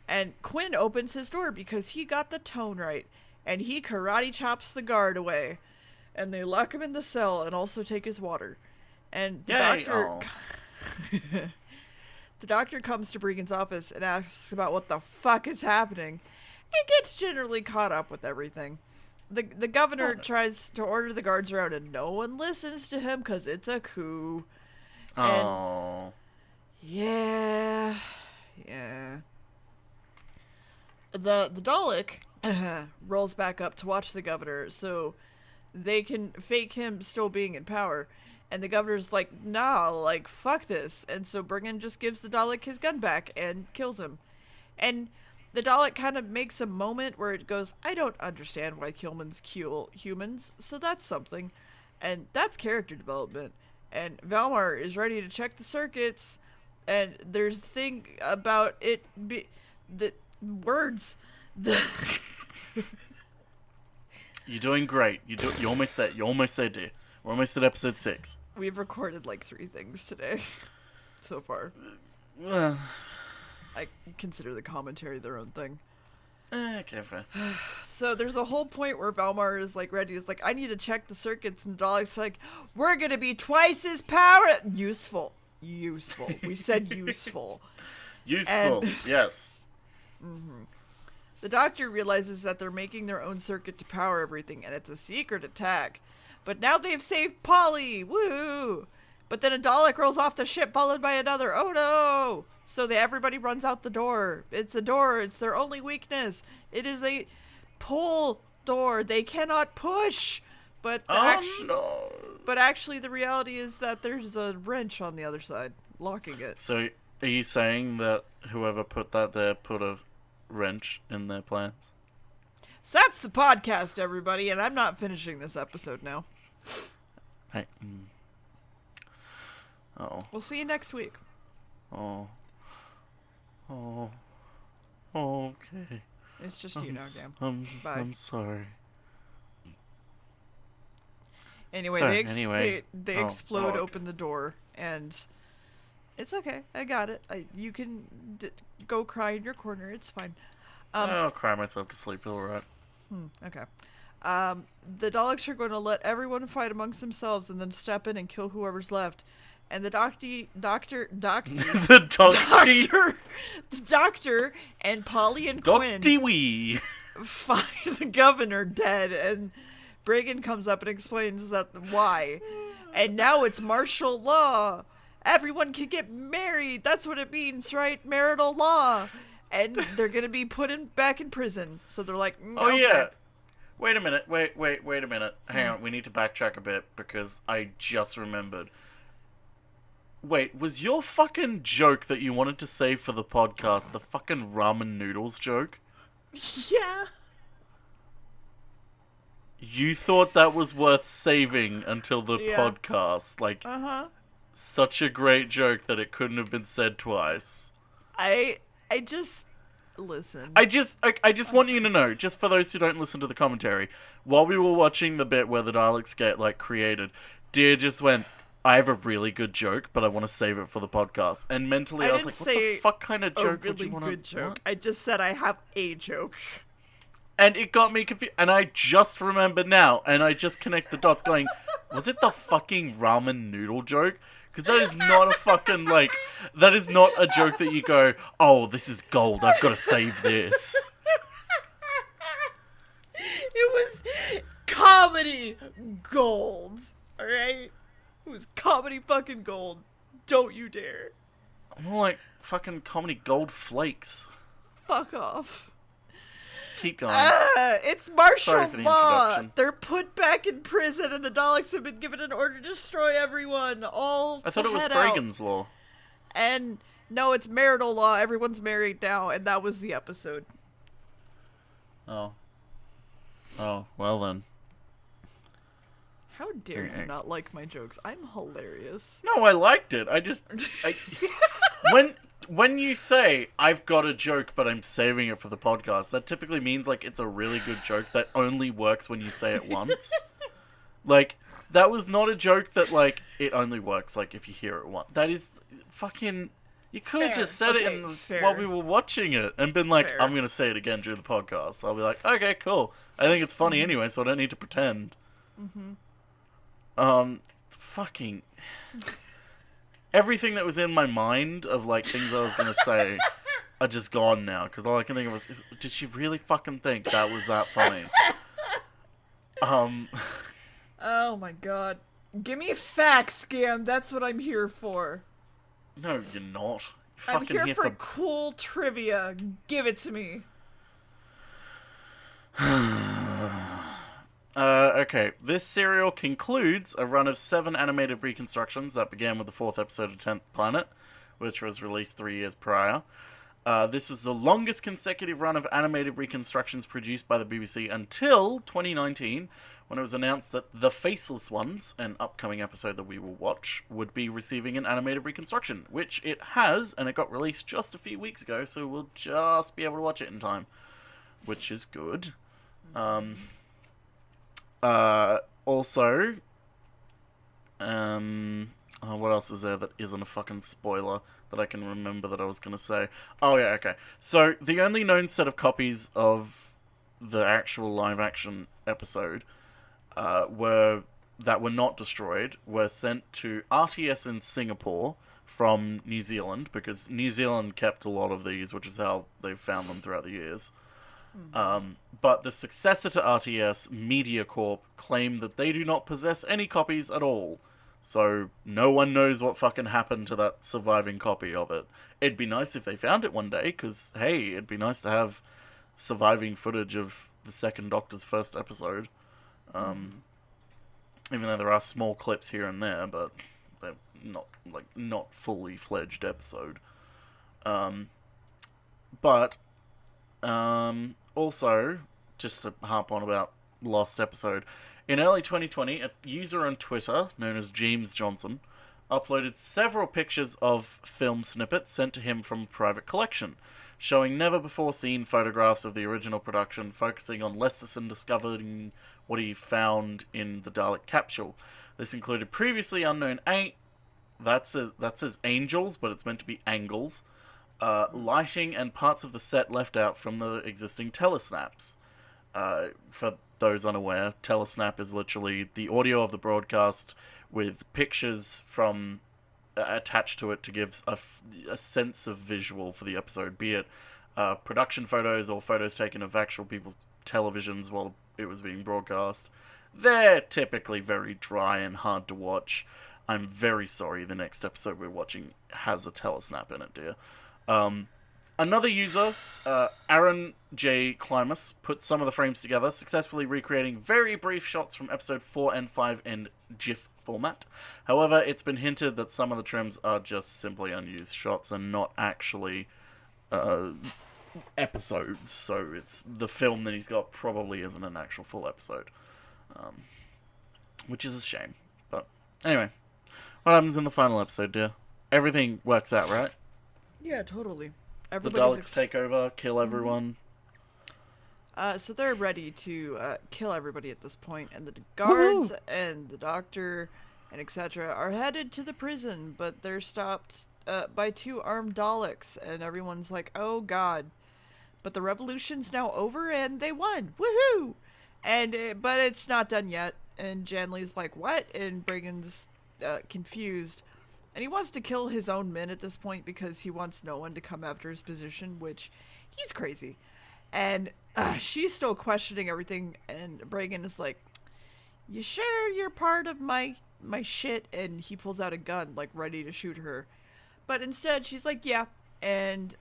And Quinn opens his door because he got the tone right. And he karate chops the guard away. And they lock him in the cell and also take his water. And the doctor... Oh. The doctor comes to Bregan's office and asks about what the fuck is happening. And gets generally caught up with everything. The governor tries to order the guards around, and no one listens to him because it's a coup. Oh. And yeah. The Dalek rolls back up to watch the governor so they can fake him still being in power. And the governor's like, "Nah, like, fuck this." And so Brigham just gives the Dalek his gun back and kills him. And the Dalek kind of makes a moment where it goes, "I don't understand why humans kill humans, so that's something." And that's character development. And Valmar is ready to check the circuits. And there's the thing about it the words. You're doing great. You're almost there. You're almost there, dear. We're almost at episode 6. We've recorded like 3 things today so far. Well, I consider the commentary their own thing. okay, fair. So there's a whole point where Valmar is like ready. He's like, "I need to check the circuits," and the Dalek's like, "We're gonna be twice as useful. We said useful. Useful. And yes. The doctor realizes that they're making their own circuit to power everything, and it's a secret attack. But now they've saved Polly! Woo! But then a Dalek rolls off the ship, followed by another. Oh no! So everybody runs out the door. It's a door. It's their only weakness. It is a pull door. They cannot push. But actually, the reality is that there's a wrench on the other side, locking it. So, are you saying that whoever put that there put a wrench in their plans? So that's the podcast, everybody, and I'm not finishing this episode now. Oh. We'll see you next week. Oh. Okay. It's just you now, Gamb. Bye. I'm sorry. Anyway, they explode, open the door, and it's okay. I got it. You can go cry in your corner. It's fine. I'll cry myself to sleep. All right. Okay. The Daleks are going to let everyone fight amongst themselves and then step in and kill whoever's left. And the doctor and Polly and Quinn Docty-wee find the governor dead, and Brigand comes up and explains that why. And now it's martial law. Everyone can get married. That's what it means, right? Marital law. And they're going to be put back in prison. So they're like, oh, okay. yeah. Wait a minute. Wait a minute. Hang on. We need to backtrack a bit because I just remembered. Wait, was your fucking joke that you wanted to save for the podcast the fucking ramen noodles joke? Yeah. You thought that was worth saving until the podcast. Like, such a great joke that it couldn't have been said twice. I just... Listen. I just want you to know, just for those who don't listen to the commentary, while we were watching the bit where the Daleks get, like, created, Dear just went, "I have a really good joke, but I want to save it for the podcast." And mentally I was like, what the fuck kind of joke would you want to... A really good joke. I just said I have a joke. And it got me confused. And I just remember now, and I just connect the dots going, was it the fucking ramen noodle joke? Because that is not a fucking, like, that is not a joke that you go, "Oh, this is gold, I've got to save this." It was comedy gold. Alright? It was comedy fucking gold. Don't you dare. More like fucking comedy gold flakes. Fuck off. Keep going. It's martial Sorry for the law. introduction. They're put back in prison and the Daleks have been given an order to destroy everyone. I thought it was Bregan's law. And no, it's marital law. Everyone's married now, and that was the episode. Oh. Oh, well then. How dare you not like my jokes? I'm hilarious. No, I liked it. When you say, I've got a joke, but I'm saving it for the podcast, that typically means, like, it's a really good joke that only works when you say it once. Like, that was not a joke that, like, it only works, like, if you hear it once. That is fucking... You could have just said it while we were watching it and been like, I'm going to say it again during the podcast. I'll be like, okay, cool. I think it's funny anyway, so I don't need to pretend. Fucking... Everything that was in my mind of, like, things I was going to say are just gone now. Because all I can think of was, did she really fucking think that was that funny? Oh my god. Give me facts, Gamb. That's what I'm here for. No, you're not. I'm here for cool trivia. Give it to me. Okay. This serial concludes a run of 7 animated reconstructions that began with the 4th episode of 10th Planet, which was released 3 years prior. This was the longest consecutive run of animated reconstructions produced by the BBC until 2019, when it was announced that The Faceless Ones, an upcoming episode that we will watch, would be receiving an animated reconstruction, which it has, and it got released just a few weeks ago, so we'll just be able to watch it in time, which is good. Also, what else is there that isn't a fucking spoiler that I can remember that I was gonna say? Oh yeah, okay. So, the only known set of copies of the actual live-action episode were not destroyed were sent to RTS in Singapore from New Zealand, because New Zealand kept a lot of these, which is how they've found them throughout the years. But the successor to RTS, MediaCorp, claimed that they do not possess any copies at all. So no one knows what fucking happened to that surviving copy of it. It'd be nice if they found it one day, because, hey, it'd be nice to have surviving footage of the Second Doctor's first episode. Even though there are small clips here and there, but they're not fully fledged episode. Also, just to harp on about lost episode, in early 2020, a user on Twitter, known as James Johnson, uploaded several pictures of film snippets sent to him from a private collection, showing never-before-seen photographs of the original production, focusing on Lesterson discovering what he found in the Dalek capsule. This included previously unknown that says angels, but it's meant to be angles, lighting, and parts of the set left out from the existing telesnaps. For those unaware, telesnap is literally the audio of the broadcast with pictures from attached to it to give a sense of visual for the episode, be it production photos or photos taken of actual people's televisions while it was being broadcast. They're typically very dry and hard to watch. I'm very sorry, the next episode we're watching has a telesnap in it, dear. Another user, Aaron J. Klimas, put some of the frames together, successfully recreating very brief shots from episode 4 and 5 in GIF format. However, it's been hinted that some of the trims are just simply unused shots and not actually episodes, so it's the film that he's got probably isn't an actual full episode. Which is a shame. But anyway, what happens in the final episode, dear? Everything works out, right? Yeah, totally. The Daleks take over, kill everyone. So they're ready to kill everybody at this point, and the guards and the doctor and etc. are headed to the prison, but they're stopped by 2 armed Daleks, and everyone's like, oh god. But the revolution's now over, and they won! Woohoo! But it's not done yet, and Janley's like, what? And Bragan's confused. And he wants to kill his own men at this point because he wants no one to come after his position, which he's crazy. And she's still questioning everything, and Bragan is like, "You sure you're part of my shit?" And he pulls out a gun, like ready to shoot her, but instead she's like, "Yeah," and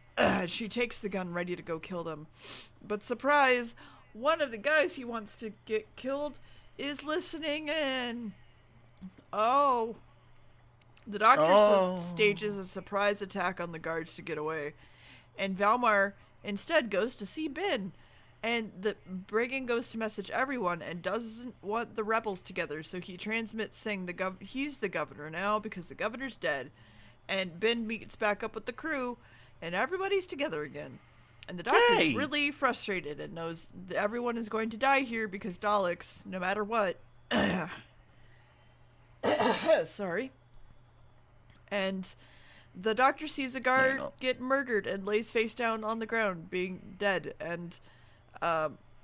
she takes the gun, ready to go kill them. But surprise, one of the guys he wants to get killed is listening in. Oh. The doctor stages a surprise attack on the guards to get away, and Valmar instead goes to see Ben. And the Brigand goes to message everyone and doesn't want the rebels together, so he transmits saying he's the governor now because the governor's dead. And Ben meets back up with the crew, and everybody's together again. And the doctor's really frustrated and knows that everyone is going to die here because Daleks, no matter what. Sorry. And the doctor sees a guard get murdered and lays face down on the ground, being dead. And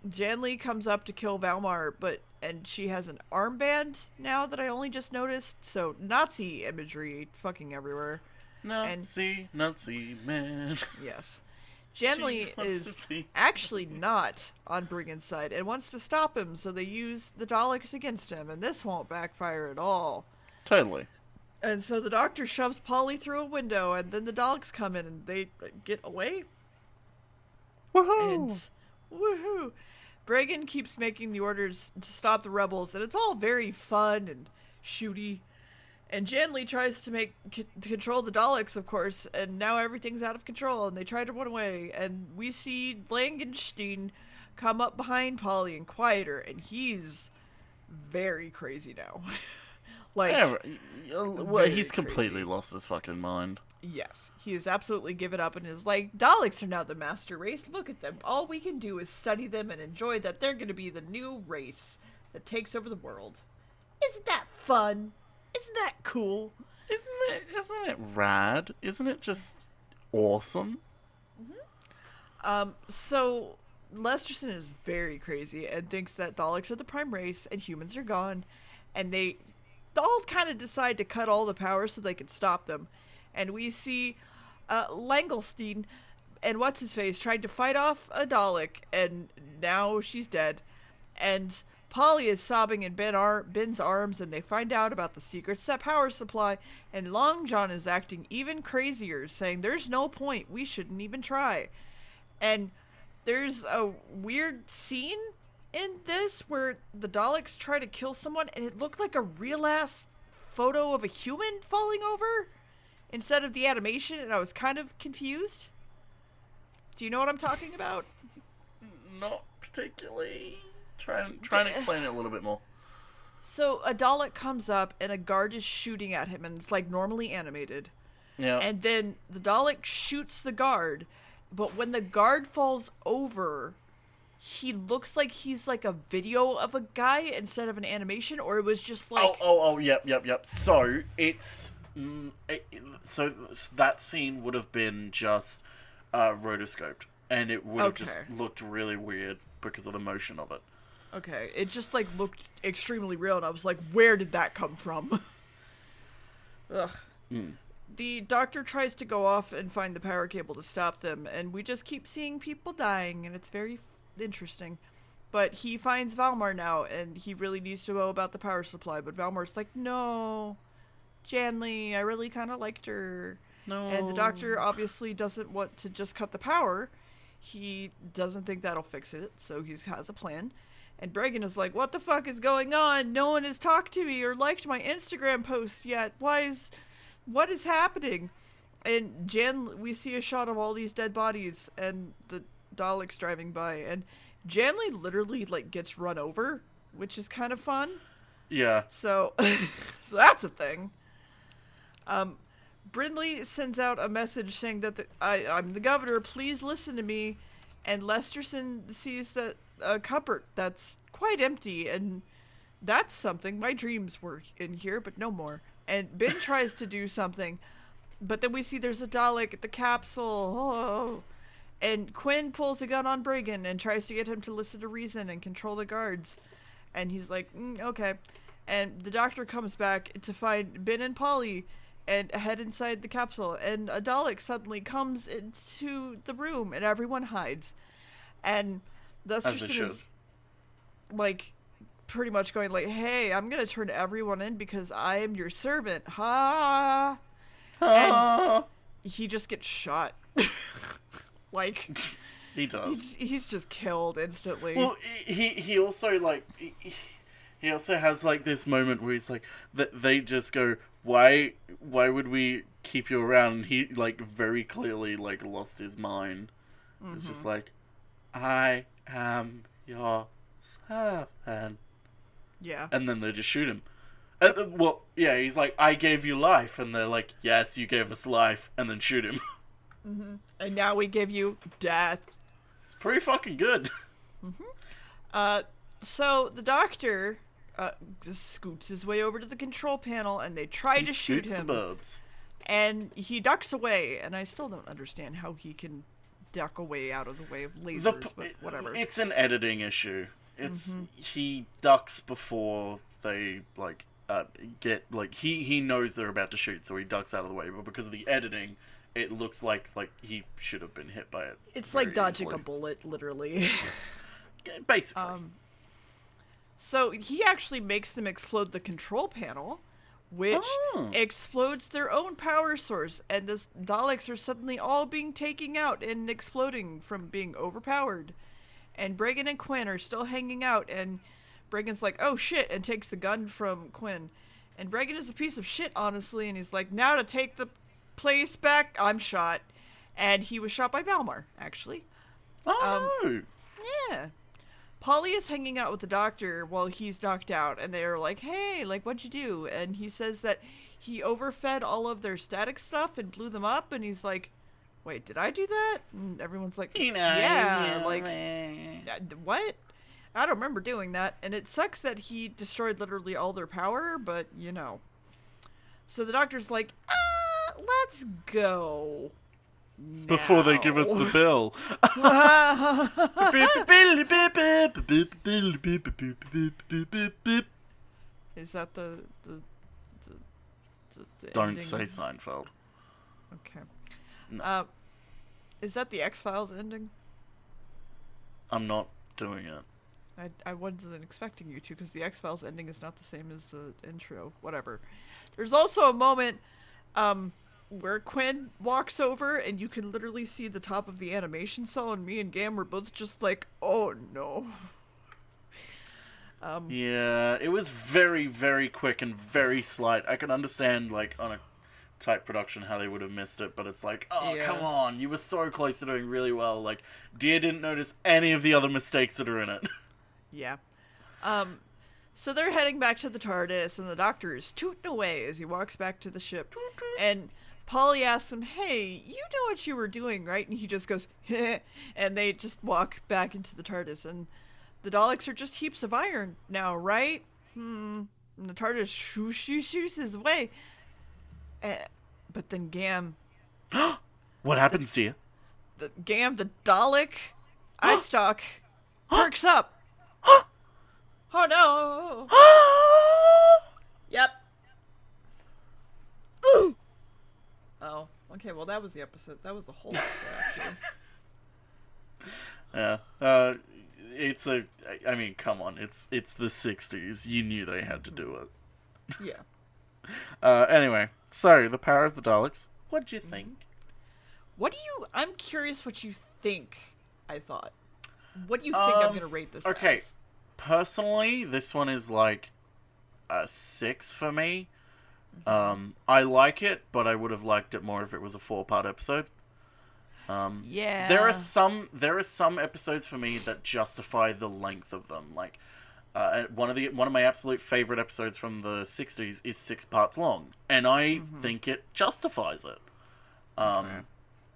Janley comes up to kill Valmar, and she has an armband now that I only just noticed. So Nazi imagery fucking everywhere. Nazi man. Yes. Janley is actually not on Brigand's side and wants to stop him, so they use the Daleks against him, and this won't backfire at all. Totally. And so the doctor shoves Polly through a window, and then the Daleks come in and they get away. Woohoo! And woohoo! Brigand keeps making the orders to stop the rebels, and it's all very fun and shooty. And Janley tries to control the Daleks, of course, and now everything's out of control, and they try to run away. And we see Langenstein come up behind Polly and quiet her, and he's very crazy now. He's completely lost his fucking mind. Yes, he has absolutely given up and is like, Daleks are now the master race. Look at them. All we can do is study them and enjoy that they're going to be the new race that takes over the world. Isn't that fun? Isn't that cool? Isn't it rad? Isn't it just awesome? Mm-hmm. So Lesterson is very crazy and thinks that Daleks are the prime race and humans are gone, and they all kind of decide to cut all the power so they can stop them. And we see Langelstein and what's-his-face tried to fight off a Dalek, and now she's dead. And Polly is sobbing in Ben's arms, and they find out about the secret set power supply, and Long John is acting even crazier, saying there's no point, we shouldn't even try. And there's a weird scene in this where the Daleks try to kill someone, and it looked like a real-ass photo of a human falling over instead of the animation, and I was kind of confused. Do you know what I'm talking about? Not particularly. Try and explain it a little bit more. So a Dalek comes up, and a guard is shooting at him, and it's like normally animated. Yeah. And then the Dalek shoots the guard, but when the guard falls over, he looks like he's like a video of a guy instead of an animation, or it was just like... Yep. So, it's... so that scene would have been just rotoscoped, and it would have just looked really weird because of the motion of it. Okay, it just like looked extremely real, and I was like, where did that come from? Ugh. The doctor tries to go off and find the power cable to stop them, and we just keep seeing people dying, and it's very interesting. But he finds Valmar now, and he really needs to know about the power supply, but Valmar's like, no, Janley, I really kind of liked her. No. And the doctor obviously doesn't want to just cut the power. He doesn't think that'll fix it, so he has a plan. And Bragan is like, what the fuck is going on? No one has talked to me or liked my Instagram post yet. What is happening? And we see a shot of all these dead bodies and the Daleks driving by. And Janley literally, like, gets run over, which is kind of fun. Yeah. So that's a thing. Brindley sends out a message saying that I'm the governor, please listen to me. And Lesterson sees that a cupboard that's quite empty, and that's something. My dreams were in here, but no more. And Ben tries to do something, but then we see there's a Dalek at the capsule. Oh. And Quinn pulls a gun on Bragan and tries to get him to listen to reason and control the guards. And he's like, okay. And the doctor comes back to find Ben and Polly and head inside the capsule, and a Dalek suddenly comes into the room, and everyone hides. And That's As they just should. is like pretty much going like, "Hey, I'm gonna turn everyone in because I am your servant." Ha! And Ah. he just gets shot. Like He does. he's just killed instantly. Well, he also like he also has like this moment where he's like they just go, why would we keep you around? And he like very clearly like lost his mind. It's just like, I am your servant. Yeah. And then they just shoot him. Well, yeah, he's like, I gave you life, and they're like, yes, you gave us life, and then shoot him. And now we give you death. It's pretty fucking good. So the doctor just scoots his way over to the control panel, and they try He to shoot scoots him. the burbs. And he ducks away, and I still don't understand how he can duck away out of the way of lasers, but whatever. It's an editing issue. It's he ducks before they like get like he knows they're about to shoot, so he ducks out of the way. But because of the editing, it looks like he should have been hit by it. It's very like dodging easily. a bullet, literally. Basically. So he actually makes them explode the control panel, which explodes their own power source, and the Daleks are suddenly all being taken out and exploding from being overpowered. And Bregan and Quinn are still hanging out, and Bregan's like, oh shit, and takes the gun from Quinn. And Bregan is a piece of shit, honestly, and he's like, now to take the place back, I'm shot. And he was shot by Valmar, actually. no. Yeah. Polly is hanging out with the doctor while he's knocked out, and they're like, hey, like, what'd you do? And he says that he overfed all of their static stuff and blew them up, and he's like, wait, did I do that? And everyone's like, yeah, like, what? I don't remember doing that. And it sucks that he destroyed literally all their power, but, you know. So the doctor's like, let's go. Before they give us the bill. Is that the Don't ending? say Seinfeld. Okay. No. Is that the X-Files ending? I'm not doing it. I wasn't expecting you to, because the X-Files ending is not the same as the intro. Whatever. There's also a moment where Quinn walks over, and you can literally see the top of the animation cell, and me and Gamb were both just like, oh no. Yeah, it was very, very quick and very slight. I can understand, like, on a type production how they would have missed it, but it's like, oh, Yeah. come on, you were so close to doing really well. Like, Deer didn't notice any of the other mistakes that are in it. Yeah. So they're heading back to the TARDIS, and the doctor is tooting away as he walks back to the ship. And Polly asks him, hey, you know what you were doing, right? And he just goes, heh, and they just walk back into the TARDIS. And the Daleks are just heaps of iron now, right? And the TARDIS shoots his way. But then Gamb, What happens to you? the Dalek eye stalk perks up. Oh no! Yep. Oh, okay. Well, that was the episode. That was the whole episode, actually. Yeah. It's a. I mean, come on. It's the 60s. You knew they had to do it. Yeah. Anyway, so the power of the Daleks. What'd you think? I'm curious what you think. I thought. What do you think I'm gonna rate this? Okay. As? Personally, this one is like a 6 for me. I like it, but I would have liked it more if it was a 4-part episode. Yeah. There are some episodes for me that justify the length of them. Like one of my absolute favorite episodes from the 60s is 6 parts long, and I think it justifies it.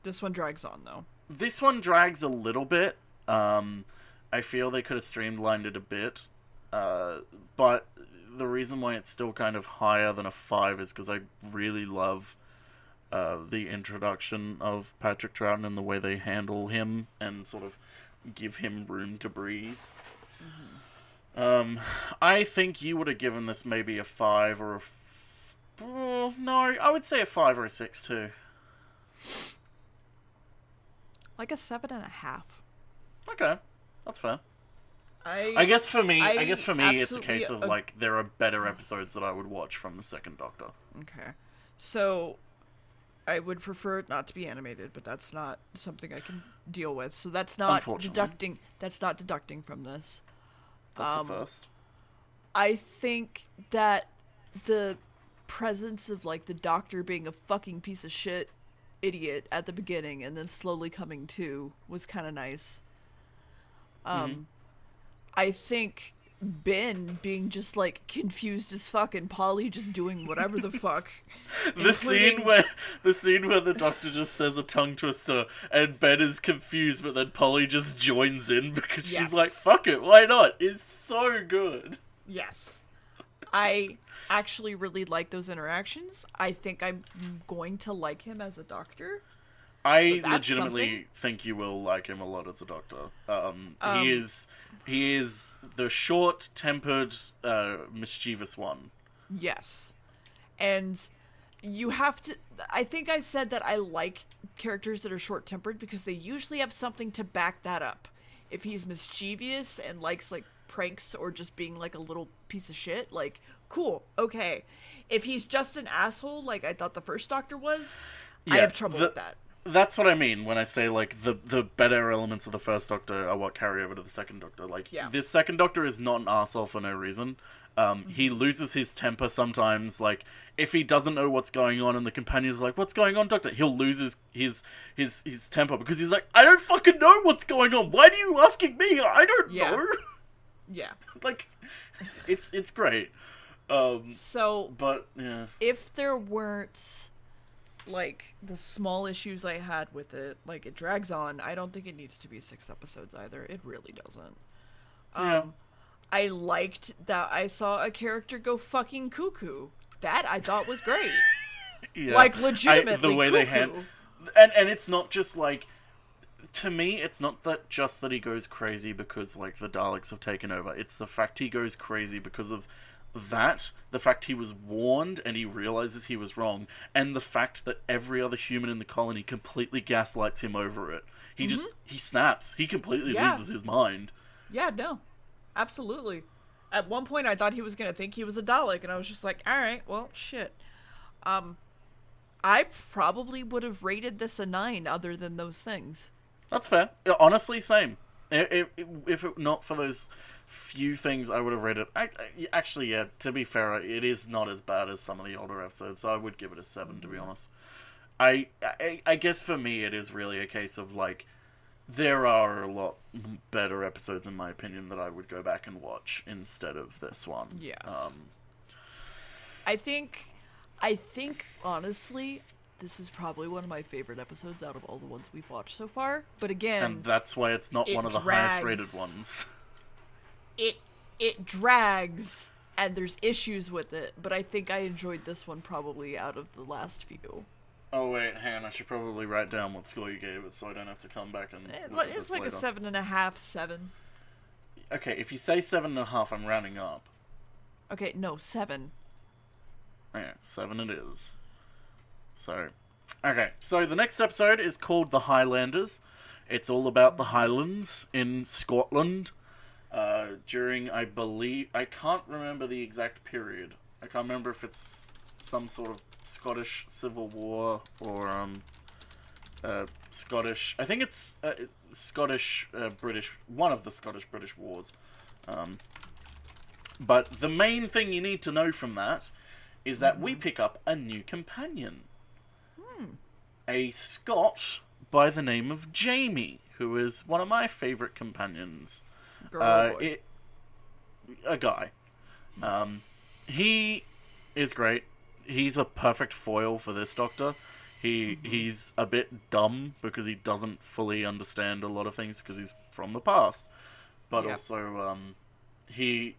This one drags on though. This one drags a little bit. I feel they could have streamlined it a bit, but the reason why it's still kind of higher than a 5 is because I really love the introduction of Patrick Troughton and the way they handle him and sort of give him room to breathe. I think you would have given this maybe a 5 or no, I would say a 5 or a 6 too. Like a 7.5. Okay. That's fair. I I guess for me, it's a absolutely case of like there are better episodes that I would watch from the second Doctor. Okay. So I would prefer it not to be animated, but that's not something I can deal with. So that's not Unfortunately. deducting from this. That's the first. I think that the presence of like the Doctor being a fucking piece of shit idiot at the beginning and then slowly coming to was kind of nice. I think Ben being just like confused as fuck and Polly just doing whatever the fuck. The scene where the Doctor just says a tongue twister and Ben is confused, but then Polly just joins in because she's like, "Fuck it, why not?" Is so good. Yes, I actually really like those interactions. I think I'm going to like him as a Doctor. I legitimately think you will like him a lot as a Doctor. He is the short-tempered, mischievous one. Yes. And you have to... I think I said that I like characters that are short-tempered because they usually have something to back that up. If he's mischievous and likes, like, pranks or just being, like, a little piece of shit, like, cool, okay. If he's just an asshole, like I thought the first Doctor was, I have trouble with that. That's what I mean when I say, like, the better elements of the first Doctor are what carry over to the second Doctor. Like, this second Doctor is not an arsehole for no reason. He loses his temper sometimes. Like, if he doesn't know what's going on and the companion's like, "What's going on, Doctor?" He'll lose his temper because he's like, "I don't fucking know what's going on. Why are you asking me? I don't know." Yeah. Like, it's great. But, yeah. If there weren't... like the small issues I had with it, like it drags on. I don't think it needs to be 6 episodes either. It really doesn't. I liked that I saw a character go fucking cuckoo. That I thought was great. Like legitimately the way cuckoo. And it's not just like, to me, it's not that just that he goes crazy because like the Daleks have taken over. It's the fact he goes crazy because of the fact he was warned and he realizes he was wrong, and the fact that every other human in the colony completely gaslights him over it. He snaps. He completely loses his mind. Yeah, no. Absolutely. At one point I thought he was going to think he was a Dalek, and I was just like, alright, well, shit. I probably would have rated this a 9 other than those things. That's fair. Honestly, same. If it not for those few things, I would have rated it. Actually, yeah, to be fair, it is not as bad as some of the older episodes, so I would give it a 7, to be honest. I guess for me, it is really a case of, like, there are a lot better episodes, in my opinion, that I would go back and watch instead of this one. Yes. I think, honestly, this is probably one of my favorite episodes out of all the ones we've watched so far. But again... and that's why it's not one of the highest rated ones. It drags, and there's issues with it, but I think I enjoyed this one probably out of the last few. Oh wait, hang on, I should probably write down what score you gave it so I don't have to come back and... It's like later. A 7.5, 7. Okay, if you say 7.5, I'm rounding up. Okay, no, 7. Yeah, 7 it is. So, okay, so the next episode is called The Highlanders. It's all about the Highlands in Scotland. During, I believe... I can't remember the exact period. I can't remember if it's some sort of Scottish Civil War or, Scottish... I think it's Scottish, British... one of the Scottish-British Wars. But the main thing you need to know from that is that we pick up a new companion. A Scot by the name of Jamie, who is one of my favourite companions. A guy. He is great. He's a perfect foil for this Doctor. He's a bit dumb because he doesn't fully understand a lot of things because he's from the past. But also, he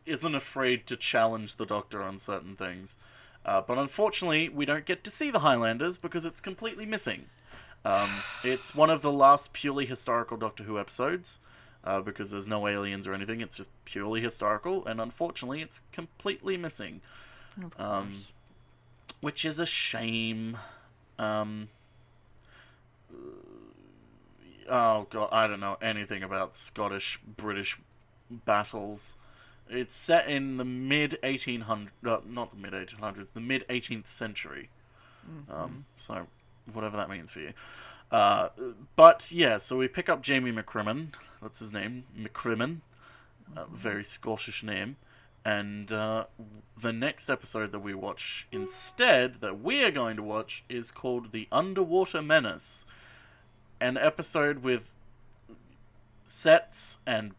isn't afraid to challenge the Doctor on certain things. But unfortunately, we don't get to see the Highlanders because it's completely missing. It's one of the last purely historical Doctor Who episodes. Because there's no aliens or anything, it's just purely historical, and unfortunately it's completely missing. Of course. Which is a shame. Oh god, I don't know anything about Scottish British battles. It's set in the mid 1800s, not the mid 1800s, the mid 18th century. So whatever that means for you. But yeah, so we pick up Jamie McCrimmon. That's his name, McCrimmon. Very Scottish name. And the next episode that we watch instead, that we are going to watch, is called The Underwater Menace. An episode with sets and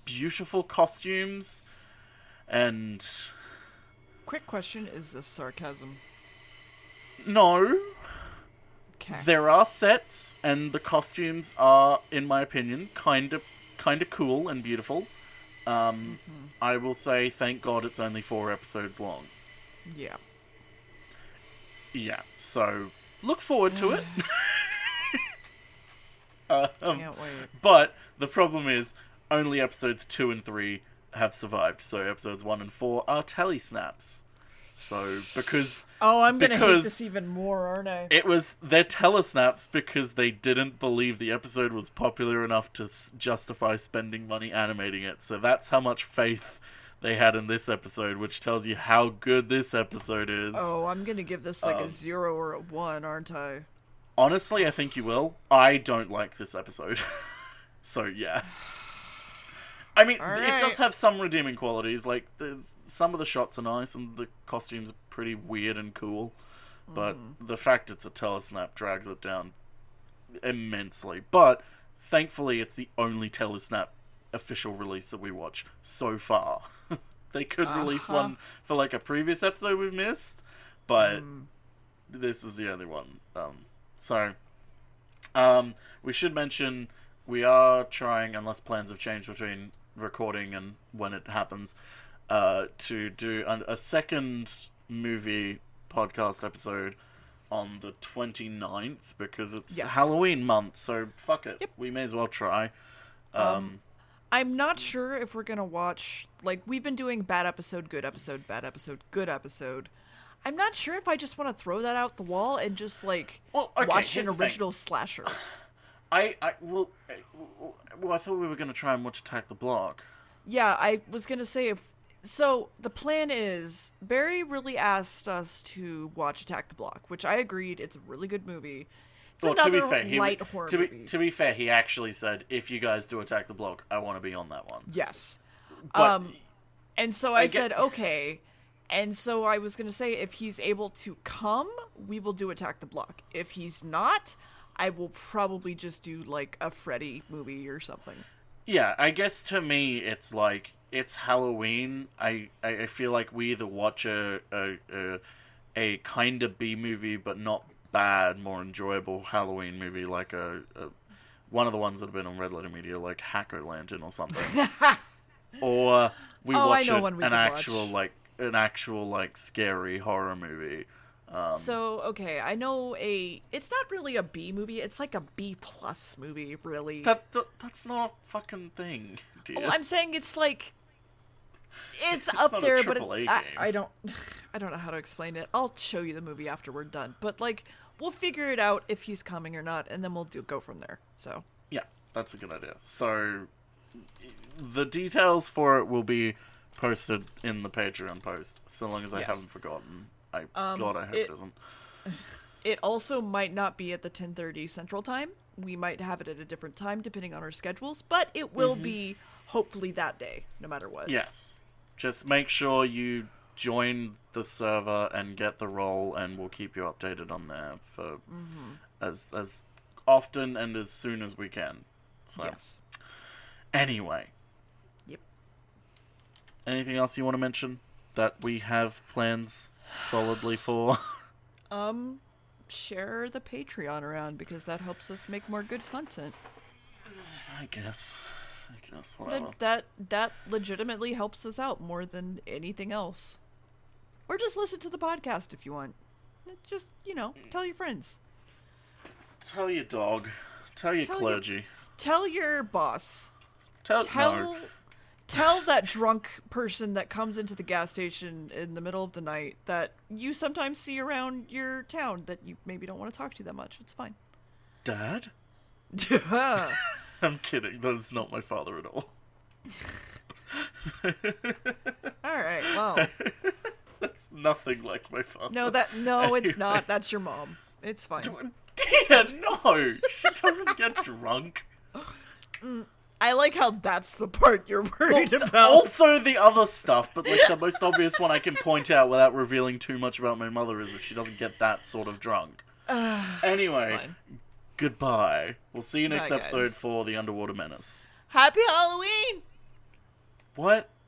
beautiful costumes and... Quick question, is this sarcasm? No. Okay. There are sets, and the costumes are, in my opinion, kind of cool and beautiful. I will say, thank God it's only 4 episodes long. Yeah. Yeah, so look forward to it. Can't wait. But the problem is, only episodes 2 and 3 have survived. So episodes 1 and 4 are telesnaps. So because I'm gonna hate this even more, aren't I? They're telesnaps because they didn't believe the episode was popular enough to justify spending money animating it. So that's how much faith they had in this episode, which tells you how good this episode is. Oh, I'm gonna give this like a 0 or a 1, aren't I? Honestly, I think you will. I don't like this episode. So yeah. I mean, it does have some redeeming qualities, like some of the shots are nice and the costumes are pretty weird and cool, but the fact it's a telesnap drags it down immensely. But thankfully, it's the only telesnap official release that we watch so far. They could release one for like a previous episode we've missed, but this is the only one. We should mention we are trying, unless plans have changed between recording and when it happens, to do a second movie podcast episode on the 29th, because it's Halloween month, so fuck it. Yep. We may as well try. I'm not sure if we're gonna watch, like, we've been doing bad episode, good episode, bad episode, good episode. I'm not sure if I just want to throw that out the wall and just, like, watch an original slasher. I thought we were gonna try and watch Attack the Block. Yeah, I was gonna say So, the plan is, Barry really asked us to watch Attack the Block, which I agreed, it's a really good movie. It's another light horror movie. To be fair, he actually said, if you guys do Attack the Block, I want to be on that one. Yes. But and so I said, okay. And so I was going to say, if he's able to come, we will do Attack the Block. If he's not, I will probably just do, like, a Freddy movie or something. Yeah, I guess to me, it's like, it's Halloween. I feel like we either watch a kind of B movie, but not bad, more enjoyable Halloween movie, like one of the ones that have been on Red Letter Media, like Hack-O Lantern or something. Or we watch an actual scary horror movie. So, okay, I know it's not really a B movie, it's like a B+ movie, really. That's not a fucking thing, dear. Well, I'm saying it's like, it's up not there, a but AAA I don't know how to explain it. I'll show you the movie after we're done. But, like, we'll figure it out if he's coming or not, and then we'll go from there. So yeah, that's a good idea. So the details for it will be posted in the Patreon post, so long as I haven't forgotten. God, I hope it doesn't. It also might not be at the 10:30 Central Time. We might have it at a different time, depending on our schedules, but it will be hopefully that day, no matter what. Yes. Just make sure you join the server and get the role, and we'll keep you updated on there for as often and as soon as we can. So, yes. Anyway. Yep. Anything else you want to mention that we have plans solidly for? Share the Patreon around, because that helps us make more good content. I guess whatever. That legitimately helps us out more than anything else. Or just listen to the podcast if you want. Just, tell your friends. Tell your dog. Tell your clergy. Tell your boss. Tell that drunk person that comes into the gas station in the middle of the night that you sometimes see around your town that you maybe don't want to talk to that much. It's fine. Dad? I'm kidding. That is not my father at all. Alright, well. That's nothing like my father. No, it's not. That's your mom. It's fine. Dear, no! She doesn't get drunk. I like how that's the part you're worried about. Also the other stuff, but like the most obvious one I can point out without revealing too much about my mother is that she doesn't get that sort of drunk. Anyway, goodbye. We'll see you next episode for The Underwater Menace. Happy Halloween! What?